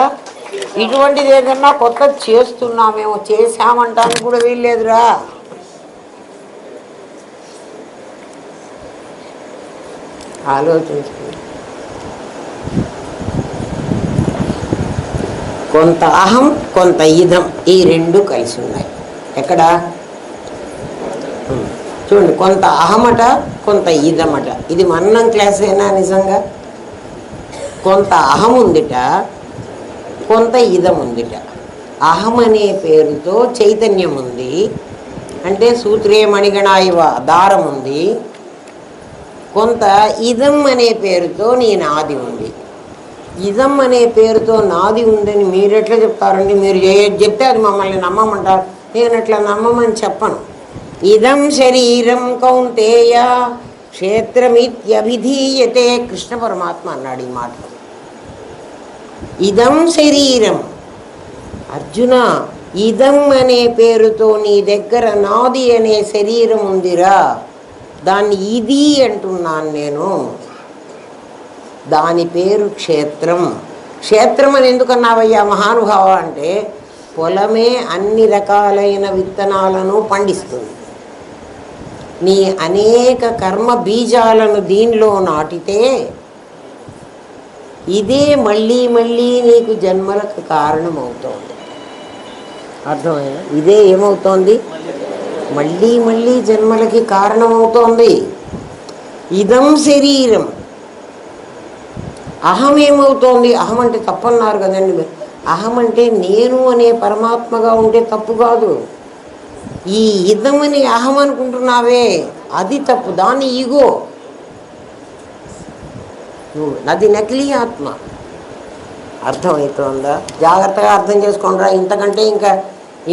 ఇటువంటిది ఏదన్నా కొత్తది చేస్తున్నామేమో. చేశామంటానికి కూడా వీల్లేదురా. ఆలోచించండి. కొంత అహం, కొంత ఇదం, ఈ 2 కలిసి ఉన్నాయి. ఎక్కడ చూడండి, కొంత అహమట, కొంత ఇదమట. ఇది మన్నం క్లాసేనా నిజంగా? కొంత అహం ఉందిట, కొంత ఇదం ఉందిట. అహం అనే పేరుతో చైతన్యం ఉంది, అంటే సూత్రే మణిగణాయివ దారం ఉంది. కొంత ఇదం అనే పేరుతో నీ నాది ఉంది. ఇదం అనే పేరుతో నాది ఉందని మీరు ఎట్లా చెప్తారండి? మీరు చెప్తే అది మమ్మల్ని నమ్మమంటారు. నేను అట్లా నమ్మమని చెప్పను. ఇదం శరీరం కౌంతేయ క్షేత్రమిత్యభిధీయతే. కృష్ణ పరమాత్మ అన్నాడు ఈ మాట. ఇదం శరీరం. అర్జున, ఇదం అనే పేరుతో నీ దగ్గర నాది అనే శరీరం ఉందిరా, దాన్ని ఇది అంటున్నాను నేను. దాని పేరు క్షేత్రం. క్షేత్రం అని ఎందుకన్నావయ్యా మహానుభావ అంటే, పొలమే అన్ని రకాలైన విత్తనాలను పండిస్తుంది. నీ అనేక కర్మ బీజాలను దీనిలో నాటితే ఇదే మళ్ళీ మళ్ళీ నీకు జన్మలకు కారణమవుతోంది. అర్థమైనా? ఇదే ఏమవుతోంది? మళ్ళీ మళ్ళీ జన్మలకి కారణమవుతోంది. ఇదం శరీరం. అహం ఏమవుతోంది? అహం అంటే తప్పన్నారు కదండి. అహం అంటే నేను అనే పరమాత్మగా ఉంటే తప్పు కాదు. ఈ ఇదమని అహం అనుకుంటున్నావే, అది తప్పు. దాన్ని ఈగో, అది నకిలీ ఆత్మ. అర్థమవుతోందా? జాగ్రత్తగా అర్థం చేసుకోండిరా. ఇంతకంటే ఇంకా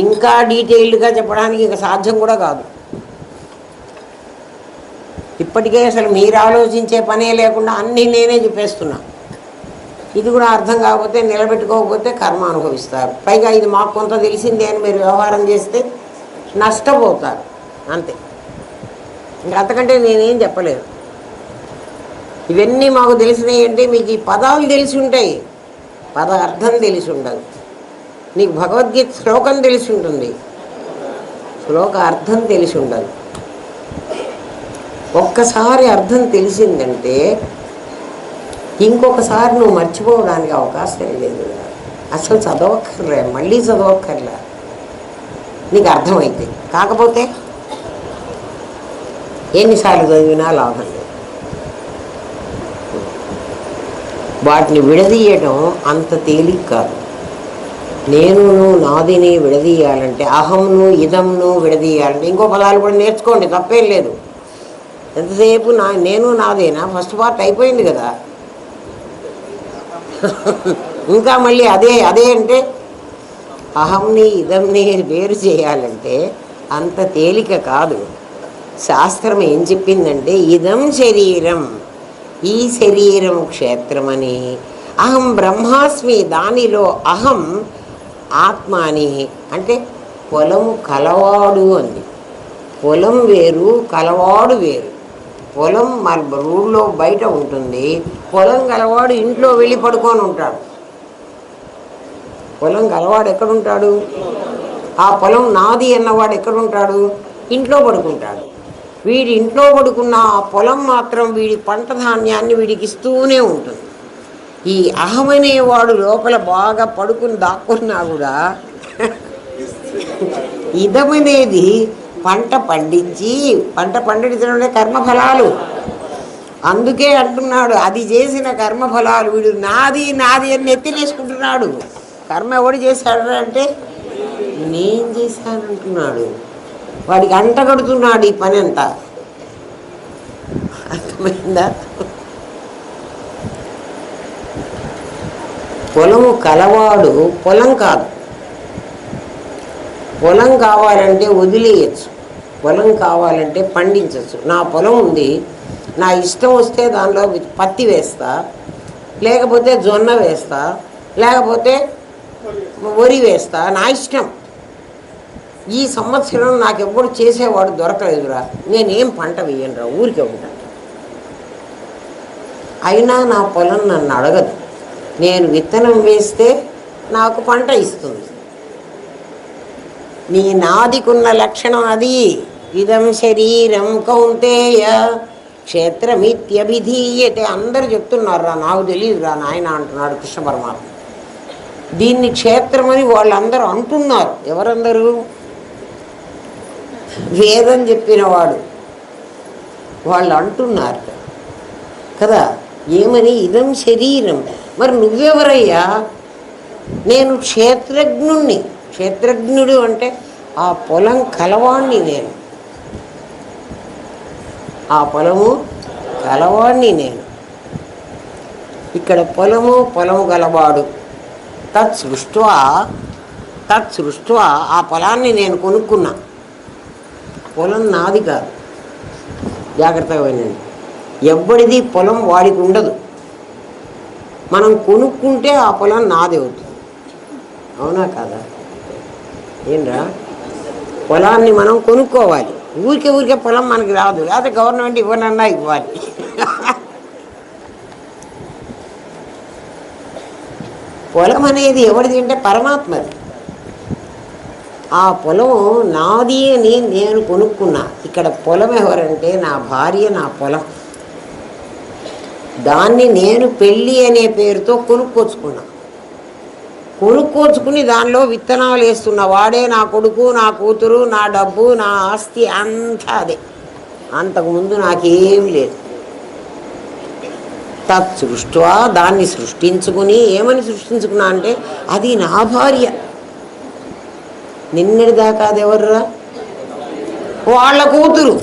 ఇంకా డీటెయిల్డ్గా చెప్పడానికి ఇంకా సాధ్యం కూడా కాదు. ఇప్పటికే అసలు మీరు ఆలోచించే పనే లేకుండా అన్నీ నేనే చెప్పేస్తున్నా. ఇది కూడా అర్థం కాకపోతే నిలబెట్టుకోకపోతే కర్మ అనుభవిస్తారు. పైగా ఇది మాకు కొంత తెలిసిందే అని మీరు వ్యవహారం చేస్తే నష్టపోతారు, అంతే. ఇంకా అంతకంటే నేనేం చెప్పలేదు. ఇవన్నీ మాకు తెలిసినాయి అంటే మీకు ఈ పదాలు తెలిసి ఉంటాయి, పద అర్థం తెలిసి ఉండదు. నీకు భగవద్గీత శ్లోకం తెలిసి ఉంటుంది, శ్లోక అర్థం తెలిసి ఉండదు. ఒక్కసారి అర్థం తెలిసిందంటే ఇంకొకసారి నువ్వు మర్చిపోవడానికి అవకాశం లేదు. అసలు చదవక్కర్లే, మళ్ళీ చదవక్కర్లే, నీకు అర్థమైతే. కాకపోతే ఎన్నిసార్లు చదివినా లాభం లేదు. వాటిని విడదీయడం అంత తేలిక కాదు. నేనును నాదిని విడదీయాలంటే, అహంను ఇదంను విడదీయాలంటే ఇంకో పదాలు కూడా నేర్చుకోండి, తప్పేం లేదు. ఎంతసేపు నేను నాదేనా, ఫస్ట్ పార్ట్ అయిపోయింది కదా. ఇంకా మళ్ళీ అదే అదే అంటే అహంని ఇదంని వేరు చేయాలంటే అంత తేలిక కాదు. శాస్త్రం ఏం చెప్పిందంటే ఇదం శరీరం, ఈ శరీరం క్షేత్రమని, అహం బ్రహ్మాస్మి, దానిలో అహం ఆత్మ అని. అంటే పొలము కలవాడు అంది. పొలం వేరు, కలవాడు వేరు. పొలం మన ఊళ్ళో బయట ఉంటుంది, పొలం గలవాడు ఇంట్లో వెళ్ళి పడుకొని ఉంటాడు. పొలం గలవాడు ఎక్కడుంటాడు? ఆ పొలం నాది అన్నవాడు ఎక్కడుంటాడు? ఇంట్లో పడుకుంటాడు. వీడి ఇంట్లో పడుకున్న ఆ పొలం మాత్రం వీడి పంట ధాన్యాన్ని వీడికి ఇస్తూనే ఉంటుంది. ఈ అహమనేవాడు లోపల బాగా పడుకుని దాక్కున్నా కూడా ఇదమనేది పంట పండించి, పంట పండించడం కర్మఫలాలు. అందుకే అంటున్నాడు అది చేసిన కర్మఫలాలు వీడు నాది నాది అని ఎత్తినేసుకుంటున్నాడు. కర్మ ఎవడు చేశాడు అంటే నేను చేశానంటున్నాడు. వాడికి అంటగడుతున్నాడు ఈ పని అంతా. అర్థమైందా? పొలము కలవాడు పొలం కాదు. పొలం కావాలంటే వదిలేయచ్చు, పొలం కావాలంటే పండించవచ్చు. నా పొలం ఉంది, నా ఇష్టం వస్తే దానిలో పత్తి వేస్తా, లేకపోతే జొన్న వేస్తా, లేకపోతే వరి వేస్తా, నా ఇష్టం. ఈ సంవత్సరం నాకు ఎప్పుడు చేసేవాడు దొరకలేదురా, నేనేం పంట వేయనురా, ఊరికే ఉంటాను. అయినా నా పొలం నన్ను అడగదు. నేను విత్తనం వేస్తే నాకు పంట ఇస్తుంది. నీ నాదికున్న లక్షణం అది. ఇదం శరీరం కౌంతేయ క్షేత్రమిత్యభిధీయతే. అందరూ చెప్తున్నారా, నాకు తెలియదురా నాయన అంటున్నాడు కృష్ణ పరమాత్మ. దీన్ని క్షేత్రమని వాళ్ళందరూ అంటున్నారు. ఎవరందరూ? వేదం చెప్పినవాడు వాళ్ళు అంటున్నారు కదా. ఏమని? ఇదం శరీరం. మరి నువ్వెవరయ్యా? నేను క్షేత్రజ్ఞుణ్ణి. క్షేత్రజ్ఞుడు అంటే ఆ పొలం కలవాణ్ణి నేను, ఆ పొలము కలవాణ్ణి నేను. ఇక్కడ పొలము గలవాడు. తత్సృష్ట్వా ఆ పొలాన్ని నేను కొనుక్కున్నా. పొలం నాది కాదు, జాగ్రత్తగా వినండి. ఎవ్వడిది పొలం వాడికి ఉండదు. మనం కొనుక్కుంటే ఆ పొలం నాది అవుతుంది. అవునా కాదా? ఏంరా, పొలాన్ని మనం కొనుక్కోవాలి. ఊరికే పొలం మనకి రాదు, లేకపోతే గవర్నమెంట్ ఇవ్వనన్నా ఇవ్వాలి. పొలం అనేది ఎవరిది అంటే పరమాత్మది. ఆ పొలం నాది అని నేను కొనుక్కున్నా. ఇక్కడ పొలం ఎవరంటే నా భార్య, నా పొలం. దాన్ని నేను పెళ్ళి అనే పేరుతో కొనుక్కోచుకుని దానిలో విత్తనాలు వేస్తున్న వాడే నా కొడుకు, నా కూతురు, నా డబ్బు, నా ఆస్తి అంతా అదే. అంతకుముందు నాకేం లేదు. తత్సృష్ట్వా, దాన్ని సృష్టించుకుని. ఏమని సృష్టించుకున్నా అంటే అది నా భార్య. నిన్నటిదాకా అది ఎవర్రా? వాళ్ళ కూతురు.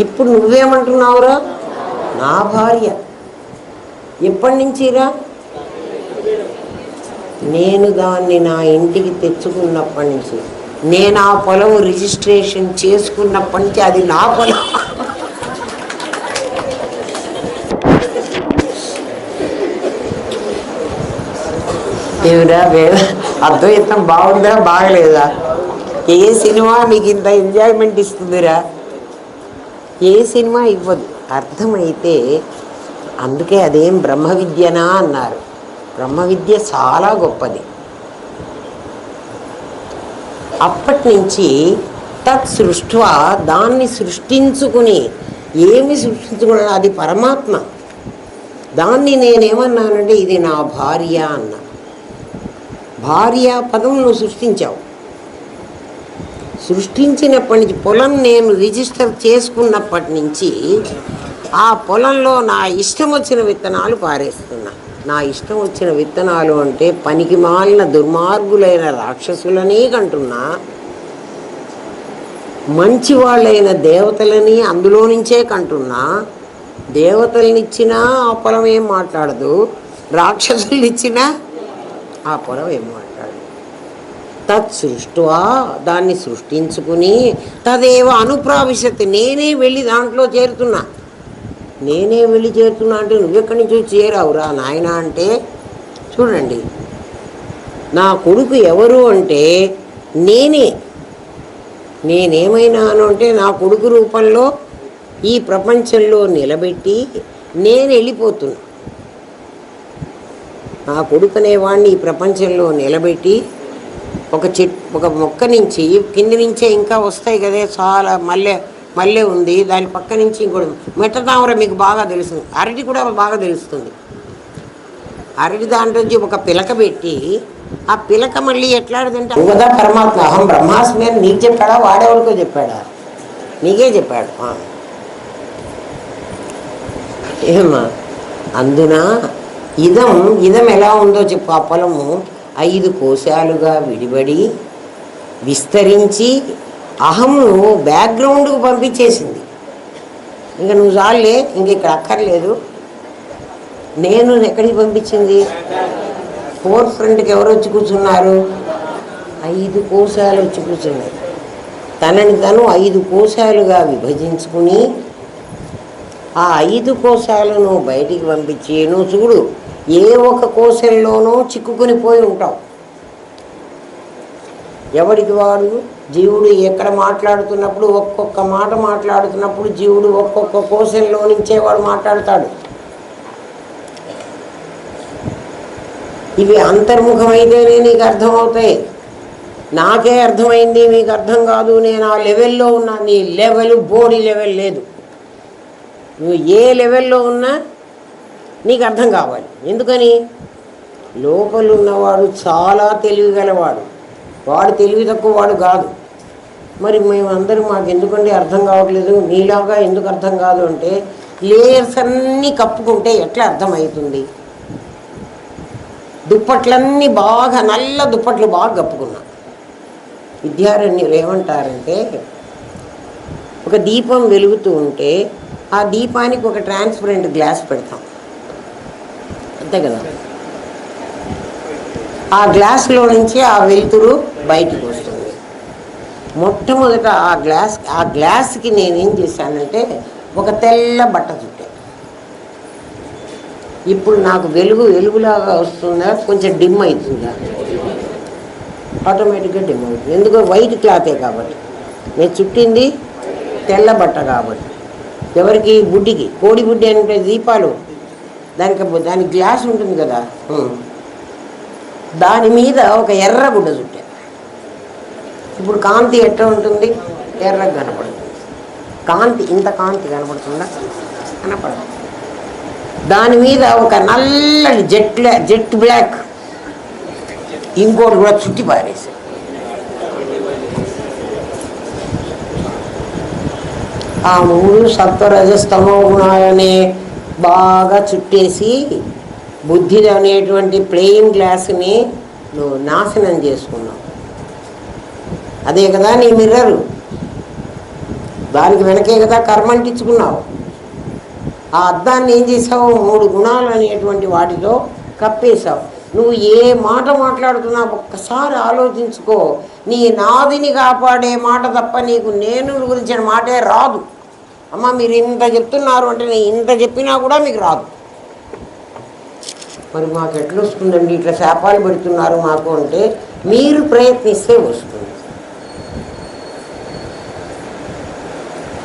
ఇప్పుడు నువ్వేమంటున్నావురా? నా భార్య. ఎప్పటి నుంచిరా? నేను దాన్ని నా ఇంటికి తెచ్చుకున్నప్పటి నుంచి, నేను ఆ పొలం రిజిస్ట్రేషన్ చేసుకున్నప్పటి నుంచి అది నా పొలం. ఏమిరా అద్వైతం బాగుందా బాగలేదా? ఏ సినిమా మీకు ఇంత ఎంజాయ్మెంట్ ఇస్తుందిరా? ఏ సినిమా ఇవ్వదు. అర్థమైతే అందుకే అదేం బ్రహ్మ విద్యనా అన్నారు. బ్రహ్మ విద్య చాలా గొప్పది. అప్పటి నుంచి తత్ సృష్ట్వా, దాన్ని సృష్టించుకుని, ఏమి సృష్టించుకున్నా అది పరమాత్మ. దాన్ని నేనేమన్నానంటే ఇది నా భార్య అన్నా. భార్య పదం నువ్వు సృష్టించావు. సృష్టించినప్పటి నుంచి, పొలం నేను రిజిస్టర్ చేసుకున్నప్పటి నుంచి ఆ పొలంలో నా ఇష్టం వచ్చిన విత్తనాలు పారేస్తున్నా. నా ఇష్టం వచ్చిన విత్తనాలు అంటే పనికి మాలిన దుర్మార్గులైన రాక్షసులని కంటున్నా, మంచి వాళ్ళైన దేవతలని అందులో నుంచే కంటున్నా. దేవతలనిచ్చినా ఆ పొలం ఏం మాట్లాడదు, రాక్షసులనిచ్చినా ఆ పొలం ఏం మాట్లాడదు. తత్ సృష్ట్వా, దాన్ని సృష్టించుకుని, తదేవ అనుప్రావిశత్, నేనే వెళ్ళి దాంట్లో చేరుతున్నా. నేనే వెళ్ళి చేరుతున్నా అంటే నువ్వెక్కడి నుంచి చేరావురా నాయన అంటే, చూడండి, నా కొడుకు ఎవరు అంటే నేనేమైనాను అంటే నా కొడుకు రూపంలో ఈ ప్రపంచంలో నిలబెట్టి నేను వెళ్ళిపోతున్నా. నా కొడుకు అనేవాడిని ఈ ప్రపంచంలో నిలబెట్టి, ఒక మొక్క నుంచి కింది నుంచే ఇంకా వస్తాయి కదే, చాలా మల్లె ఉంది, దాని పక్క నుంచి ఇంకోటి మెట్టతామర మీకు బాగా తెలుస్తుంది, అరటి కూడా బాగా తెలుస్తుంది. అరటి దాంట్లో నుంచి ఒక పిలక పెట్టి, ఆ పిలక మళ్ళీ ఎట్లాడుతుంటే కదా పరమాత్మ అహం బ్రహ్మాస్మి అని నీకు చెప్పాడా, వాడేవాడికో చెప్పాడా? నీకే చెప్పాడు. ఏమా అందున ఇదం ఎలా ఉందో చెప్పు. ఆ పొలము 5 కోశాలుగా విడిబడి విస్తరించి అహంను బ్యాక్గ్రౌండ్కు పంపించేసింది. ఇంకా నువ్వు చాలే, ఇంక ఇక్కడ అక్కర్లేదు. నేను ఎక్కడికి పంపించింది? ఫోర్ ఫ్రంట్కి ఎవరు వచ్చి కూర్చున్నారు? 5 కోశాలు వచ్చి కూర్చున్నారు. తనని తను 5 కోశాలుగా విభజించుకుని ఆ 5 కోశాలను బయటికి పంపించి, నువ్వు చూడు, ఏ ఒక కోశంలోనూ చిక్కుకుని పోయి ఉంటావు. ఎవరికి వాడు జీవుడు ఎక్కడ మాట్లాడుతున్నప్పుడు, ఒక్కొక్క మాట మాట్లాడుతున్నప్పుడు జీవుడు ఒక్కొక్క కోశంలో నుంచే వాడు మాట్లాడతాడు. ఇవి అంతర్ముఖమైతేనే నీకు అర్థమవుతాయి. నాకే అర్థమైంది, మీకు అర్థం కాదు. నేను ఆ లెవెల్లో ఉన్నా. నీ లెవెల్ బోడీ లెవెల్ లేదు. నువ్వు ఏ లెవెల్లో ఉన్నా నీకు అర్థం కావాలి. ఎందుకని? లోపల ఉన్నవాడు చాలా తెలివిగలవాడు, వాడు తెలివి తక్కువ వాడు కాదు. మరి మేమందరం మాకు ఎందుకంటే అర్థం కావట్లేదు, నీలాగా ఎందుకు అర్థం కాదు అంటే, లేయర్స్ అన్నీ కప్పుకుంటే ఎట్లా అర్థమవుతుంది? దుప్పట్లన్నీ బాగా, నల్ల దుప్పట్లు బాగా కప్పుకున్నా. విద్యారణ్యులు ఏమంటారంటే, ఒక దీపం వెలుగుతూ ఉంటే ఆ దీపానికి ఒక ట్రాన్స్పరెంట్ గ్లాస్ పెడతాం, అంతే కదా? ఆ గ్లాసులో నుంచి ఆ వెలుతురు బయటకు వస్తుంది. మొట్టమొదట ఆ గ్లాస్కి నేనేం చేశానంటే ఒక తెల్ల బట్ట చుట్టాను. ఇప్పుడు నాకు వెలుగులాగా వస్తుందా, కొంచెం డిమ్ అవుతుందా? ఆటోమేటిక్గా డిమ్ అవుతుంది. ఎందుకో వైట్ క్లాతే కాబట్టి. నేను చుట్టింది తెల్ల బట్ట కాబట్టి. ఎవరికి? బుడ్డికి. కోడి బుడ్డి అంటే దీపాలు, దానికి గ్లాస్ ఉంటుంది కదా, దాని మీద ఒక ఎర్ర గుడ్డ చుట్టా. ఇప్పుడు కాంతి ఎట్లా ఉంటుంది? ఎర్రగా కనపడుతుంది. కాంతి ఇంత కాంతి కనపడుతుందా? కనపడదు. దాని మీద ఒక నల్లటి జెట్ బ్లాక్ ఇంకోటి కూడా చుట్టి పారేసి, ఆ 3 సత్వరజస్తమో గుణాలనే బాగా చుట్టేసి బుద్ధి అనేటువంటి ప్లెయిన్ గ్లాసుని నువ్వు నాశనం చేసుకున్నావు. అదే కదా నీ మిర్రరు. దానికి వెనకే కదా కర్మంటించుకున్నావు. ఆ అద్దాన్ని ఏం చేసావు? 3 గుణాలు అనేటువంటి వాటితో కప్పేశావు. నువ్వు ఏ మాట మాట్లాడుతున్నా ఒక్కసారి ఆలోచించుకో. నీ నాదిని కాపాడే మాట తప్ప నీకు నేను గురించిన మాటే రాదు. అమ్మ మీరు ఇంత చెప్తున్నారు అంటే నేను ఇంత చెప్పినా కూడా మీకు రాదు. మరి మాకు ఎట్లా వస్తుందండి, ఇట్లా శాపాలు పెడుతున్నారు మాకు అంటే మీరు ప్రయత్నిస్తే వస్తుంది.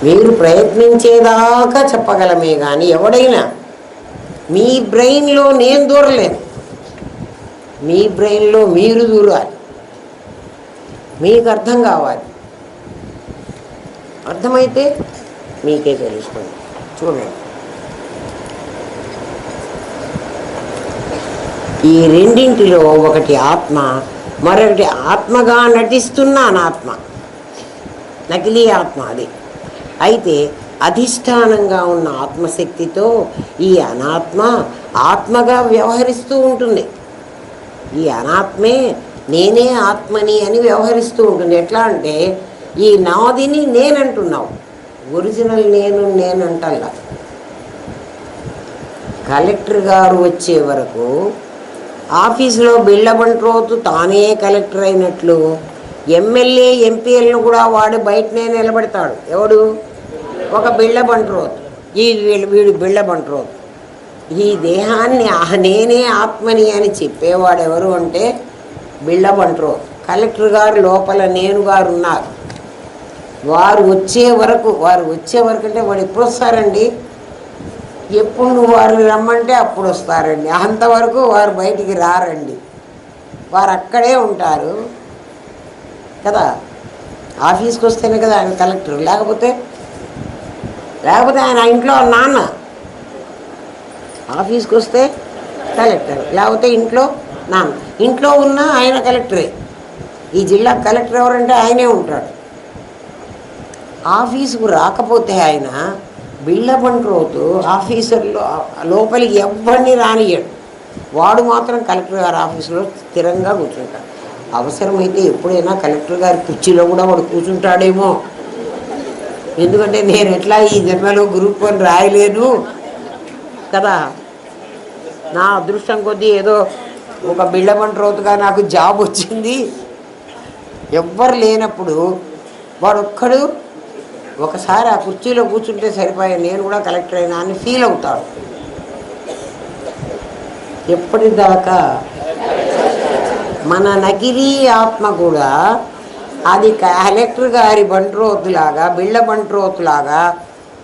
మీరు ప్రయత్నించేదాకా చెప్పగలమే కానీ ఎవడైనా మీ బ్రెయిన్లో నేను దూరలేను, మీ బ్రెయిన్లో మీరు దూరాలి. మీకు అర్థం కావాలి. అర్థమైతే మీకే తెలుస్తుంది. చూడండి, ఈ రెండింటిలో ఒకటి ఆత్మ, మరొకటి ఆత్మగా నటిస్తున్న అనాత్మ, నకిలీ ఆత్మ అది. అయితే అధిష్టానంగా ఉన్న ఆత్మశక్తితో ఈ అనాత్మ ఆత్మగా వ్యవహరిస్తూ ఉంటుంది. ఈ అనాత్మే నేనే ఆత్మని అని వ్యవహరిస్తూ ఉంటుంది. ఎట్లా అంటే ఈ నాదిని నేనంటున్నావు, ఒరిజినల్ నేనంటల్లా. కలెక్టర్ గారు వచ్చే వరకు ఆఫీసులో బిళ్ళబంట్రోతు తానే కలెక్టర్ అయినట్లు ఎమ్మెల్యే ఎంపీలను కూడా వాడు బయటనే నిలబెడతాడు. ఎవడు? ఒక బిళ్ళబంట్రోతు. వీడు బిళ్ళబంట్రోతు. ఈ దేహాన్ని నేనే ఆత్మని అని చెప్పేవాడు ఎవరు అంటే బిళ్ళబంట్రోతు. కలెక్టర్ గారు లోపల నేను గారు ఉన్నారు. వారు వచ్చే వరకు అంటే వాడు ఎప్పుడు వస్తారండి? ఎప్పుడు నువ్వు వారు రమ్మంటే అప్పుడు వస్తారండి. అంతవరకు వారు బయటికి రారండి. వారు అక్కడే ఉంటారు కదా. ఆఫీస్కి వస్తేనే కదా ఆయన కలెక్టర్. లేకపోతే ఆయన ఇంట్లో నాన్న. ఆఫీస్కి వస్తే కలెక్టర్, లేకపోతే ఇంట్లో నాన్న. ఇంట్లో ఉన్న ఆయన కలెక్టరే. ఈ జిల్లా కలెక్టర్ ఎవరంటే ఆయనే ఉంటాడు. ఆఫీసుకు రాకపోతే ఆయన బిళ్ళబంట్రోతు ఆఫీసర్లో లోపలికి ఎవరిని రానియ్యాడు. వాడు మాత్రం కలెక్టర్ గారి ఆఫీసులో స్థిరంగా కూర్చుంటాడు. అవసరమైతే ఎప్పుడైనా కలెక్టర్ గారి కుర్చీలో కూడా వాడు కూర్చుంటాడేమో. ఎందుకంటే నేను ఎట్లా ఈ జన్మలో గ్రూప్ 1 రాయలేను కదా. నా అదృష్టం కొద్దీ ఏదో ఒక బిళ్ళబంట్రోతుగా నాకు జాబ్ వచ్చింది. ఎవ్వరు లేనప్పుడు వాడు ఒక్కడు ఒకసారి ఆ కుర్చీలో కూర్చుంటే సరిపోయా, నేను కూడా కలెక్టర్ అయినా అని ఫీల్ అవుతాడు. ఎప్పటిదాకా మన నకిలీ ఆత్మ కూడా అది కలెక్టర్ గారి బంట్రోతులాగా, బిళ్ళ బంట్రోతులాగా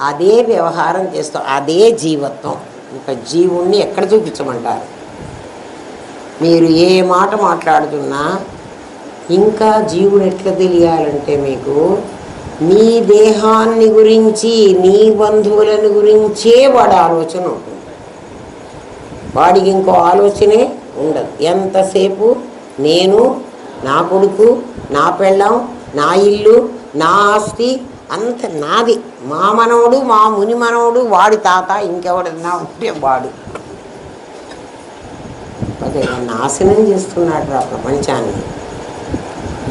అదే వ్యవహారం చేస్తాం. అదే జీవత్వం. ఇంకా జీవుణ్ణి ఎక్కడ చూపించమంటారు? మీరు ఏ మాట మాట్లాడుతున్నా ఇంకా జీవుడు ఎట్లా తెలియాలంటే మీకు నీ దేహాన్ని గురించి, నీ బంధువులను గురించే వాడి ఆలోచన ఉంటుంది. వాడికి ఇంకో ఆలోచనే ఉండదు. ఎంతసేపు నేను, నా కొడుకు, నా పెళ్ళాం, నా ఇల్లు, నా ఆస్తి అంత నాది. మా మనవడు, మా ముని మనవడు, వాడి తాత, ఇంకెవడన్నా ఉంటే వాడు. అదే నాశనం చేస్తున్నాడు రా ప్రపంచాన్ని.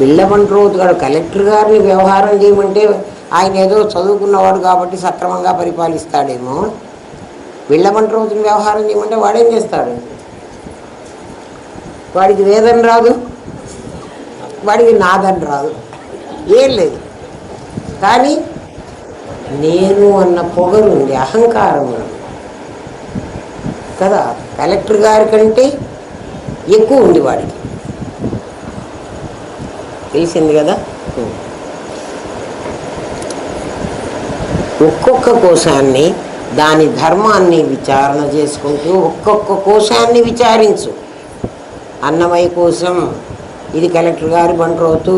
బిళ్ళబంట్రోతు గారు కలెక్టర్ గారిని వ్యవహారం చేయమంటే ఆయన ఏదో చదువుకున్నవాడు కాబట్టి సక్రమంగా పరిపాలిస్తాడేమో. బిళ్ళబంట్రోతుని వ్యవహారం చేయమంటే వాడేం చేస్తాడు? వాడికి వేదన రాదు, వాడికి నాదని రాదు, ఏం లేదు. కానీ నేను అన్న పొగరు ఉంది, అహంకారం ఉంది కదా. కలెక్టర్ గారి కంటే ఎక్కువ ఉంది వాడికి. తెలిసింది కదా. ఒక్కొక్క కోశాన్ని, దాని ధర్మాన్ని విచారణ చేసుకుంటూ ఒక్కొక్క కోశాన్ని విచారించు. అన్నమయ్య కోసం ఇది కలెక్టర్ గారి బంట్రోతు,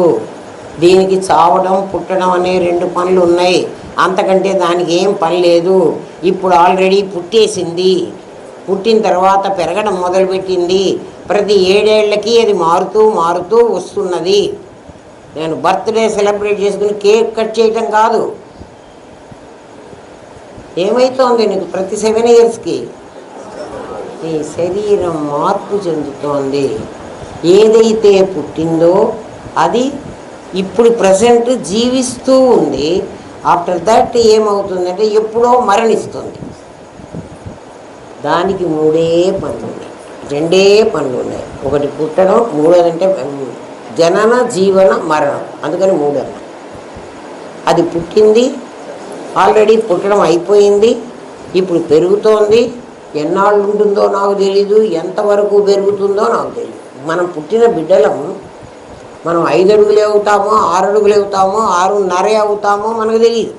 దీనికి చావడం పుట్టడం అనే 2 పనులు ఉన్నాయి, అంతకంటే దానికి ఏం పని లేదు. ఇప్పుడు ఆల్రెడీ పుట్టేసింది, పుట్టిన తర్వాత పెరగడం మొదలుపెట్టింది. ప్రతి 7 ఏళ్లకి అది మారుతూ వస్తున్నది. నేను బర్త్డే సెలబ్రేట్ చేసుకుని కేక్ కట్ చేయటం కాదు. ఏమవుతోంది నీకు? ప్రతి 7 ఇయర్స్కి నీ శరీరం మార్పు చెందుతోంది. ఏదైతే పుట్టిందో అది ఇప్పుడు ప్రజెంట్ జీవిస్తూ ఉంది. ఆఫ్టర్ దట్ ఏమవుతుందంటే ఎప్పుడో మరణిస్తుంది. దానికి 3 పనులు ఉన్నాయి. రెండే పనులు ఉన్నాయి. ఒకటి పుట్టడం, మూడోదంటే జనన జీవన మరణం. అందుకని మూడన్న. అది పుట్టింది, ఆల్రెడీ పుట్టడం అయిపోయింది, ఇప్పుడు పెరుగుతోంది. ఎన్నాళ్ళు ఉంటుందో నాకు తెలీదు, ఎంతవరకు పెరుగుతుందో నాకు తెలియదు. మనం పుట్టిన బిడ్డలం మనం 5 అడుగులు అవుతామో, 6 అడుగులు అవుతామో, 6.5 అవుతామో మనకు తెలియదు.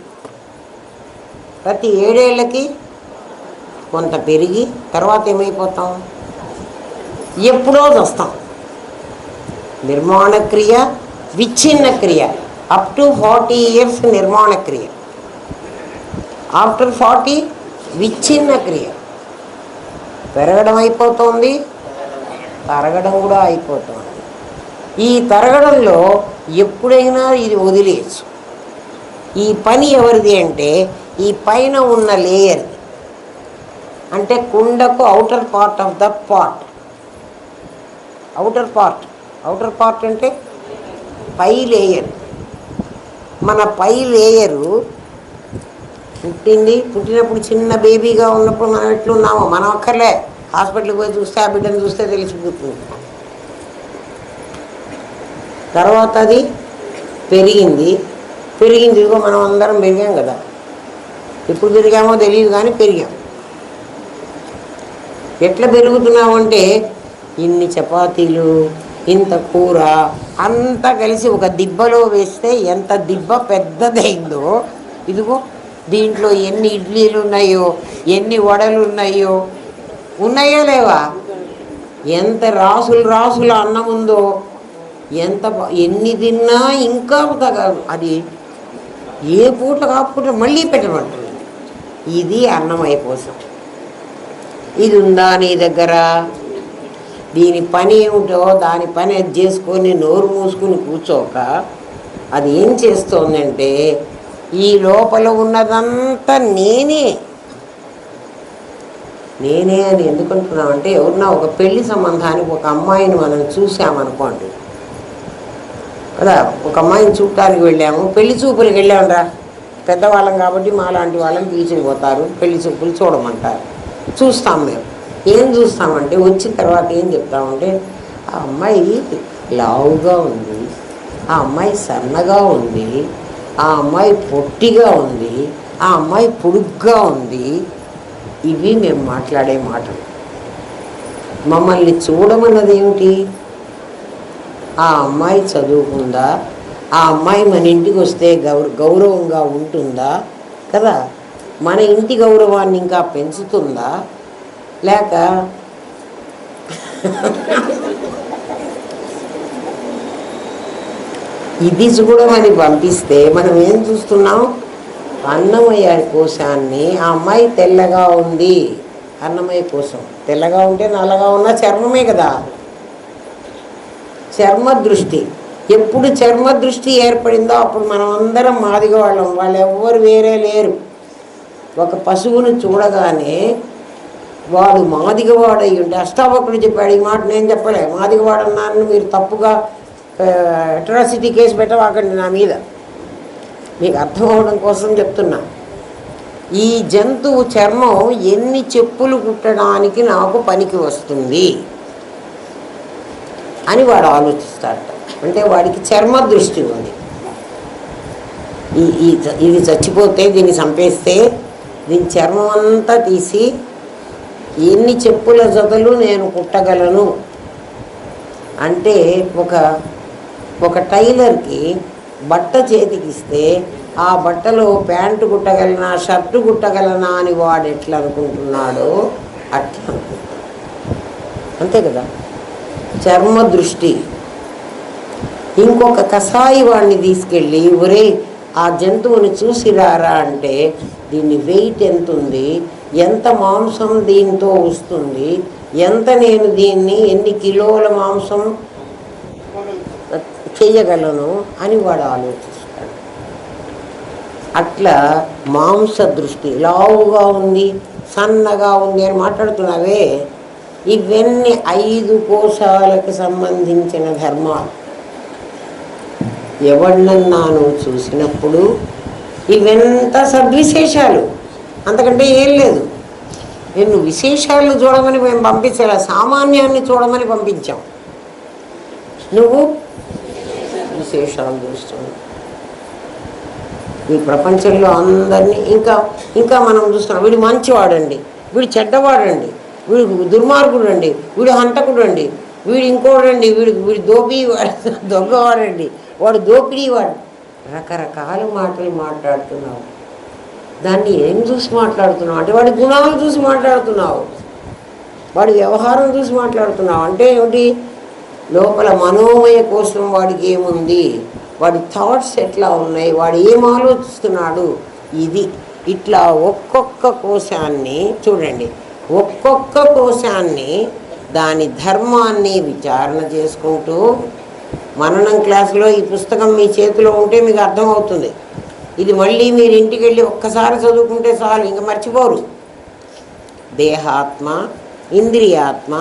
ప్రతి 7 ఏళ్ళకి కొంత పెరిగి తర్వాత ఏమైపోతాం? ఎప్పుడో వస్తాం. నిర్మాణ క్రియ, విచ్ఛిన్న క్రియ. అప్ టు 40 years నిర్మాణ క్రియ, ఆఫ్టర్ 40 విచ్ఛిన్న క్రియ. పెరగడం అయిపోతుంది, తరగడం కూడా అయిపోతుంది. ఈ తరగడంలో ఎప్పుడైనా ఇది వదిలేయచ్చు. ఈ పని ఎవరిది అంటే ఈ పైన ఉన్న లేయర్, అంటే కుండకు outer part of the pot. Outer part అంటే పై లేయర్. మన పై లేయరు పుట్టినప్పుడు చిన్న బేబీగా ఉన్నప్పుడు మనం ఎట్లున్నామో మనం అక్కర్లే, హాస్పిటల్కి పోయి చూస్తే ఆ బిడ్డను చూస్తే తెలిసిపోతుంది. తర్వాత అది పెరిగింది, ఇదిగో మనం అందరం పెరిగాం కదా. ఎప్పుడు పెరిగామో తెలియదు కానీ పెరిగాం. ఎట్లా పెరుగుతున్నామంటే ఇన్ని చపాతీలు, ఇంత కూర అంతా కలిసి ఒక దిబ్బలో వేస్తే ఎంత దిబ్బ పెద్దదైందో, ఇదిగో దీంట్లో ఎన్ని ఇడ్లీలు ఉన్నాయో, ఎన్ని వడలు ఉన్నాయో లేవా, ఎంత రాసుల అన్నం ఉందో, ఎన్ని తిన్నా ఇంకా అది ఏ పూట కాపుకుంటే మళ్ళీ పెట్టమంటుంది. ఇది అన్నమయ్య కోసం. ఇది ఉందా నీ దగ్గర? దీని పని ఏమిటో దాని పని అది చేసుకొని నోరు మూసుకుని కూర్చోక అది ఏం చేస్తోందంటే ఈ లోపల ఉన్నదంతా నేనే అని ఎందుకంటున్నామంటే, ఎవరన్నా ఒక పెళ్లి సంబంధానికి ఒక అమ్మాయిని మనం చూసామనుకోండి కదా, ఒక అమ్మాయిని చూడటానికి వెళ్ళాము, పెళ్లి చూపులకు వెళ్ళామరా, పెద్దవాళ్ళం కాబట్టి మాలాంటి వాళ్ళని పిలిచిపోతారు, పెళ్లి చూపులు చూడమంటారు. చూస్తాం. మేము ఏం చూస్తామంటే వచ్చిన తర్వాత ఏం చెప్తామంటే, ఆ అమ్మాయి లావుగా ఉంది, ఆ అమ్మాయి సన్నగా ఉంది, ఆ అమ్మాయి పొట్టిగా ఉంది, ఆ అమ్మాయి పొడుగ్గా ఉంది. ఇవి మేము మాట్లాడే మాటలు. మమ్మల్ని చూడమన్నది ఏమిటి? ఆ అమ్మాయి చదువుకుందా, ఆ అమ్మాయి మన ఇంటికి వస్తే గౌరవంగా ఉంటుందా కదా, మన ఇంటి గౌరవాన్ని ఇంకా పెంచుతుందా, లేక ఇది చూడమని పంపిస్తే మనం ఏం చూస్తున్నాం? అన్నమయ్య కోశాన్ని. ఆ అమ్మాయి తెల్లగా ఉంది, అన్నమయ్య కోసం. తెల్లగా ఉంటే నల్లగా ఉన్నా చర్మమే కదా. చర్మ దృష్టి. ఎప్పుడు చర్మ దృష్టి ఏర్పడిందో అప్పుడు మనం అందరం మాదిగ వాళ్ళం. వాళ్ళు ఎవ్వరు వేరే లేరు. ఒక పశువును చూడగానే వాడు మాదిగవాడై ఉంటే, అష్టావకుడు చెప్పాడు ఈ మాట, నేను చెప్పలే. మాదిగవాడన్నాను, మీరు తప్పుగా అట్రాసిటీ కేసు పెట్టవాకండి నా మీద, మీకు అర్థం అవడం కోసం చెప్తున్నా. ఈ జంతువు చర్మం ఎన్ని చెప్పులు కుట్టడానికి నాకు పనికి వస్తుంది అని వాడు ఆలోచిస్తాడట. అంటే వాడికి చర్మ దృష్టి ఉంది. ఇది చచ్చిపోతే, దీన్ని చంపేస్తే దీని చర్మం అంతా తీసి ఎన్ని చెప్పుల జతలు నేను కుట్టగలను అంటే, ఒక టైలర్కి బట్ట చేతికిస్తే ఆ బట్టలో ప్యాంటు కుట్టగలనా, షర్టు కుట్టగలనా అని వాడు ఎట్లా అనుకుంటున్నాడో అట్లా అనుకుంటాడు. అంతే కదా, చర్మ దృష్టి. ఇంకొక కషాయి వాడిని తీసుకెళ్ళి, ఒరే ఆ జంతువుని చూసిరారా అంటే, దీన్ని వెయిట్ ఎంత ఉంది, ఎంత మాంసం దీంతో వస్తుంది, ఎంత నేను దీన్ని ఎన్ని కిలోల మాంసం చేయగలను అని వాడు ఆలోచిస్తాడు. అట్లా మాంస దృష్టి. లావుగా ఉంది, సన్నగా ఉంది అని మాట్లాడుతున్నావే, ఇవన్నీ 5 కోశాలకు సంబంధించిన ధర్మాలు. ఎవరినన్నాను చూసినప్పుడు ఇవెంత సద్విశేషాలు, అంతకంటే ఏం లేదు. నిన్ను విశేషాలను చూడమని మేము పంపించాల, సామాన్యాన్ని చూడమని పంపించాం. నువ్వు విశేషాలు చూస్తున్నావు. ఈ ప్రపంచంలో అందరినీ ఇంకా ఇంకా మనం చూస్తున్నాం. వీడు మంచివాడండి, వీడు చెడ్డవాడండి, వీడు దుర్మార్గుడు అండి, వీడు హంతకుడు అండి, వీడు ఇంకోడండి, వీడు దోపిడీవాడు, దొంగవాడండి, వాడు దోపిడీవాడు. రకరకాల మాటలు మాట్లాడుతున్నావు. దాన్ని ఏం చూసి మాట్లాడుతున్నావు అంటే వాడి గుణాలు చూసి మాట్లాడుతున్నావు, వాడి వ్యవహారం చూసి మాట్లాడుతున్నావు. అంటే ఏమిటి? లోపల మనోమయ కోసం వాడికి ఏముంది, వాడి థాట్స్ ఎట్లా ఉన్నాయి, వాడు ఏం ఆలోచిస్తున్నాడు, ఇది ఇట్లా ఒక్కొక్క కోశాన్ని చూడండి. ఒక్కొక్క కోశాన్ని దాని ధర్మాన్ని విచారణ చేసుకుంటూ, మననం క్లాసులో ఈ పుస్తకం మీ చేతిలో ఉంటే మీకు అర్థమవుతుంది. ఇది మళ్ళీ మీరు ఇంటికి వెళ్ళి ఒక్కసారి చదువుకుంటే చాలు, ఇంకా మర్చిపోరు. దేహాత్మ, ఇంద్రియాత్మ,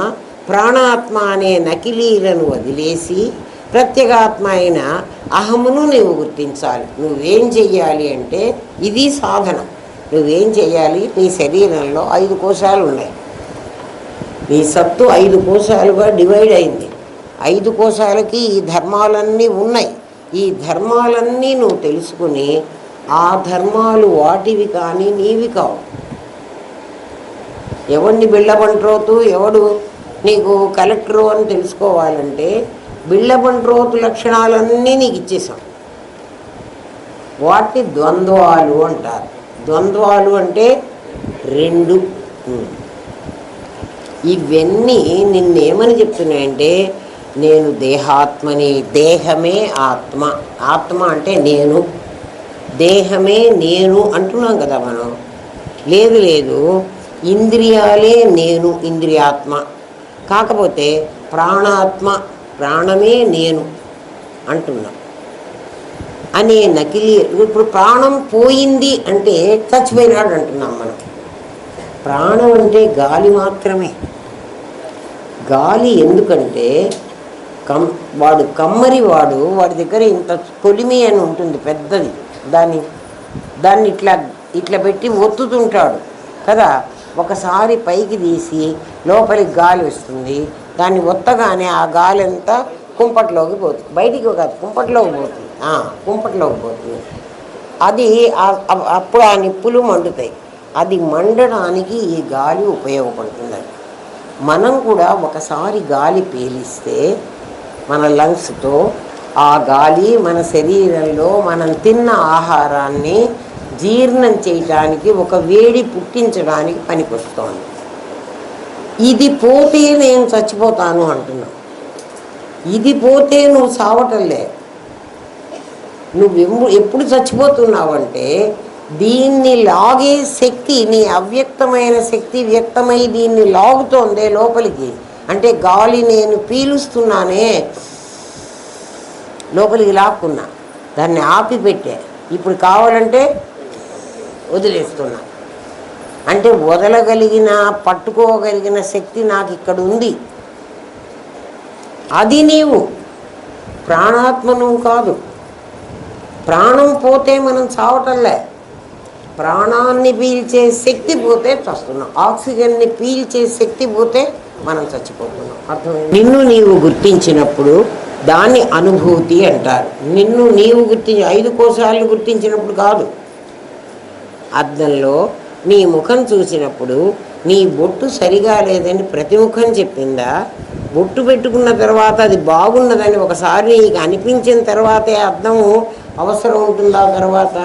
ప్రాణాత్మ అనే నకిలీలను వదిలేసి ప్రత్యేగాత్మ అయిన అహమును నువ్వు గుర్తించాలి. నువ్వేం చెయ్యాలి అంటే ఇది సాధన. నువ్వేం చెయ్యాలి? నీ శరీరంలో 5 కోశాలు ఉన్నాయి. నీ సత్తు 5 కోశాలుగా డివైడ్ అయింది. 5 కోశాలకి ఈ ధర్మాలన్నీ ఉన్నాయి. ఈ ధర్మాలన్నీ నువ్వు తెలుసుకుని ఆ ధర్మాలు వాటివి కానీ నీవి కావు. ఎవడిని బిళ్ళబంట్రోతు, ఎవడు నీకు కలెక్టరు అని తెలుసుకోవాలంటే బిళ్ళబంట్రోతు లక్షణాలన్నీ నీకు ఇచ్చేసాం. వాటిని ద్వంద్వాలు అంటారు. ద్వంద్వాలు అంటే 2. ఇవన్నీ నిన్నేమని చెప్తున్నాయంటే, నేను దేహాత్మని, దేహమే ఆత్మ, ఆత్మ అంటే నేను, దేహమే నేను అంటున్నాం కదా మనం. లేదు లేదు, ఇంద్రియాలే నేను, ఇంద్రియాత్మ. కాకపోతే ప్రాణాత్మ, ప్రాణమే నేను అంటున్నాం అనే నకిలీ. ఇప్పుడు ప్రాణం పోయింది అంటే చచ్చిపోయినాడు అంటున్నాం మనం. ప్రాణం అంటే గాలి మాత్రమే. గాలి ఎందుకంటే వాడు కమ్మరి, వాడి దగ్గర ఇంత కొలిమి అని ఉంటుంది పెద్దది, దాన్ని ఇట్లా పెట్టి ఒత్తుతుంటాడు కదా. ఒకసారి పైకి తీసి లోపలికి గాలి వస్తుంది, దాన్ని ఒత్తగానే ఆ గాలి అంతా కుంపట్లోకి పోతుంది. బయటికి కాదు, కుంపట్లోకి పోతుంది. కుంపట్లోకి పోతుంది. అది అప్పుడు ఆ నిప్పులు మండుతాయి. అది మండడానికి ఈ గాలి ఉపయోగపడుతుంది. మనం కూడా ఒకసారి గాలి పీలిస్తే మన లంగ్స్తో ఆ గాలి మన శరీరంలో మనం తిన్న ఆహారాన్ని జీర్ణం చేయటానికి, ఒక వేడి పుట్టించడానికి పనికొస్తోంది. ఇది పోతే నేను చచ్చిపోతాను అంటున్నావు. ఇది పోతే నువ్వు సావటంలే. నువ్వు ఎప్పుడు చచ్చిపోతున్నావంటే దీన్ని లాగే శక్తి, నీ అవ్యక్తమైన శక్తి వ్యక్తమై దీన్ని లాగుతోందే లోపలికి. అంటే గాలి నేను పీలుస్తున్నానే, లోపలికి లాక్కున్నా, దాన్ని ఆపిపెట్టే, ఇప్పుడు కావాలంటే వదిలేస్తున్నా. అంటే వదలగలిగిన, పట్టుకోగలిగిన శక్తి నాకు ఇక్కడ ఉంది. అది నీవు, ప్రాణాత్మ నువ్వు కాదు. ప్రాణం పోతే మనం చావటంలే. ప్రాణాన్ని పీల్చే శక్తి పోతే చస్తున్నాం. ఆక్సిజన్ని పీల్చే శక్తి పోతే మనం చచ్చిపోతున్నాం. అర్థమైంది? నిన్ను నీవు గుర్తించినప్పుడు దాన్ని అనుభూతి అంటారు. నిన్ను నీవు 5 కోశాలను గుర్తించినప్పుడు కాదు. అద్దంలో నీ ముఖం చూసినప్పుడు నీ బొట్టు సరిగా లేదని ప్రతి ముఖం చెప్పిందా? బొట్టు పెట్టుకున్న తర్వాత అది బాగున్నదని ఒకసారి నీకు అనిపించిన తర్వాతే అద్దము అవసరం ఉంటుందా? తర్వాత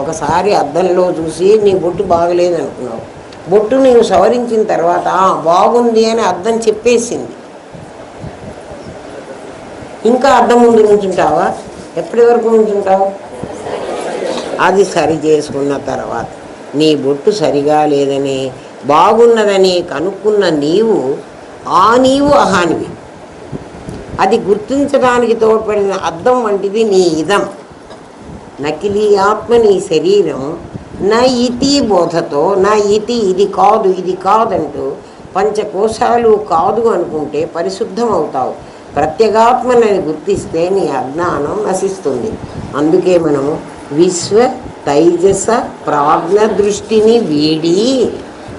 ఒకసారి అద్దంలో చూసి నీ బొట్టు బాగలేదనుకున్నావు, బొట్టు నీవు సవరించిన తర్వాత బాగుంది అని అద్దం చెప్పేసింది. ఇంకా అద్దం ముందు నుంచుంటావా? ఎప్పటి వరకు నుంచుంటావు? అది సరి చేసుకున్న తర్వాత నీ బొట్టు సరిగా లేదని, బాగున్నదని కనుక్కున్న నీవు నీవు అహానివి. అది గుర్తించడానికి తోడ్పడిన అద్దం వంటిది నీ ఇదం. నకిలీ ఆత్మ నీ శరీరం నా ఇతి బోధతో, నా ఇతి ఇది కాదు, ఇది కాదంటూ పంచకోశాలు కాదు అనుకుంటే పరిశుద్ధం అవుతావు. ప్రత్యేగాత్మని గుర్తిస్తే నీ అజ్ఞానం నశిస్తుంది. అందుకే మనము విశ్వ తైజస ప్రాజ్ఞ దృష్టిని వీడి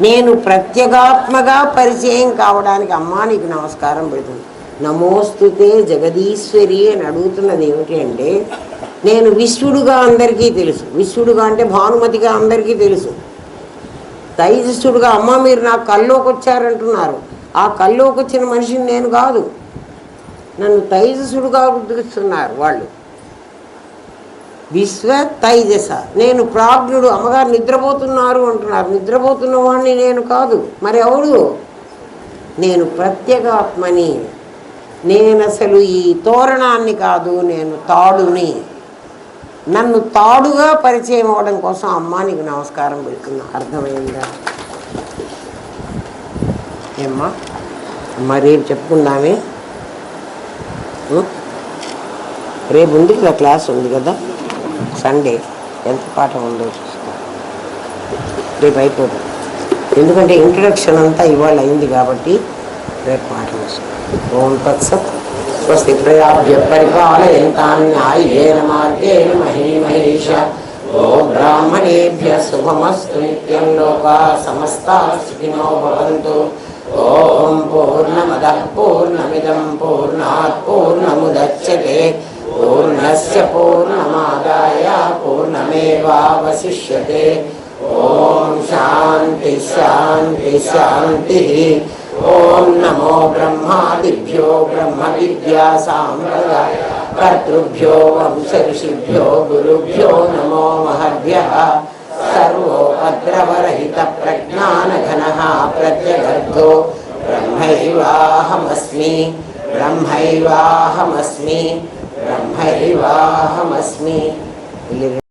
నేను ప్రత్యేగాత్మగా పరిచయం కావడానికి అమ్మా నీకు నమస్కారం పెడుతుంది. నమోస్తుతే జగదీశ్వరి అని అడుగుతున్నది ఏమిటి అంటే, నేను విశ్వడుగా అందరికీ తెలుసు. విశ్వడుగా అంటే భానుమతిగా అందరికీ తెలుసు. తైజస్సుడుగా అమ్మ మీరు నా కల్లోకి వచ్చారంటున్నారు. ఆ కల్లోకి వచ్చిన మనిషిని నేను కాదు, నన్ను తైజస్సుడుగా గుర్తిస్తున్నారు వాళ్ళు. విశ్వ తైజస, నేను ప్రాజ్ఞుడు. అమ్మగారు నిద్రపోతున్నారు అంటున్నారు. నిద్రపోతున్న వాడిని నేను కాదు, మరి ఎవడు? నేను ప్రత్యేగాత్మని. నేను అసలు ఈ తోరణాన్ని కాదు, నేను తాడుని. నన్ను తాడుగా పరిచయం అవ్వడం కోసం అమ్మా నీకు నమస్కారం పెడుతున్నా. అర్థమైందా ఏమ్మా? అమ్మ రేపు చెప్పుకుందామే. రేపు ఉంది కదా క్లాస్ ఉంది కదా, సండే. ఎంత పాఠం ఉందో చూసుకో, రేపు అయిపోతుంది. ఎందుకంటే ఇంట్రడక్షన్ అంతా ఇవాళ అయింది కాబట్టి రేపు పాఠం వస్తుంది. ఓం తత్సత్. స్వస్తి ప్రజాభ్య పరిపాలయంతాన్యాయేన మార్గేణ మహీమహేషా. ఓ బ్రాహ్మణేభ్య శుభమస్తు నిత్యం. లోకా సమస్తాః సుఖినో భవంతు. ఓం పూర్ణమదః పూర్ణమిదం పూర్ణాత్ పూర్ణముదచ్యతే. పూర్ణస్య పూర్ణమాదాయ పూర్ణమేవావశిష్యతే. ఓం శాంతి శాంతి శాంతి. ఓం నమో బ్రహ్మాదిభ్యో బ్రహ్మ విద్యా సాంప్రదాయ కర్తృభ్యో వంశ ఋషిభ్యో గురుభ్యో నమో మహద్భ్యః. సర్వోపద్రవరహిత ప్రజ్ఞానఘనః ప్రత్యగర్భో బ్రహ్మైవాహమస్మి బ్రహ్మైవాహమస్మి బ్రహ్మైవాహమస్మి.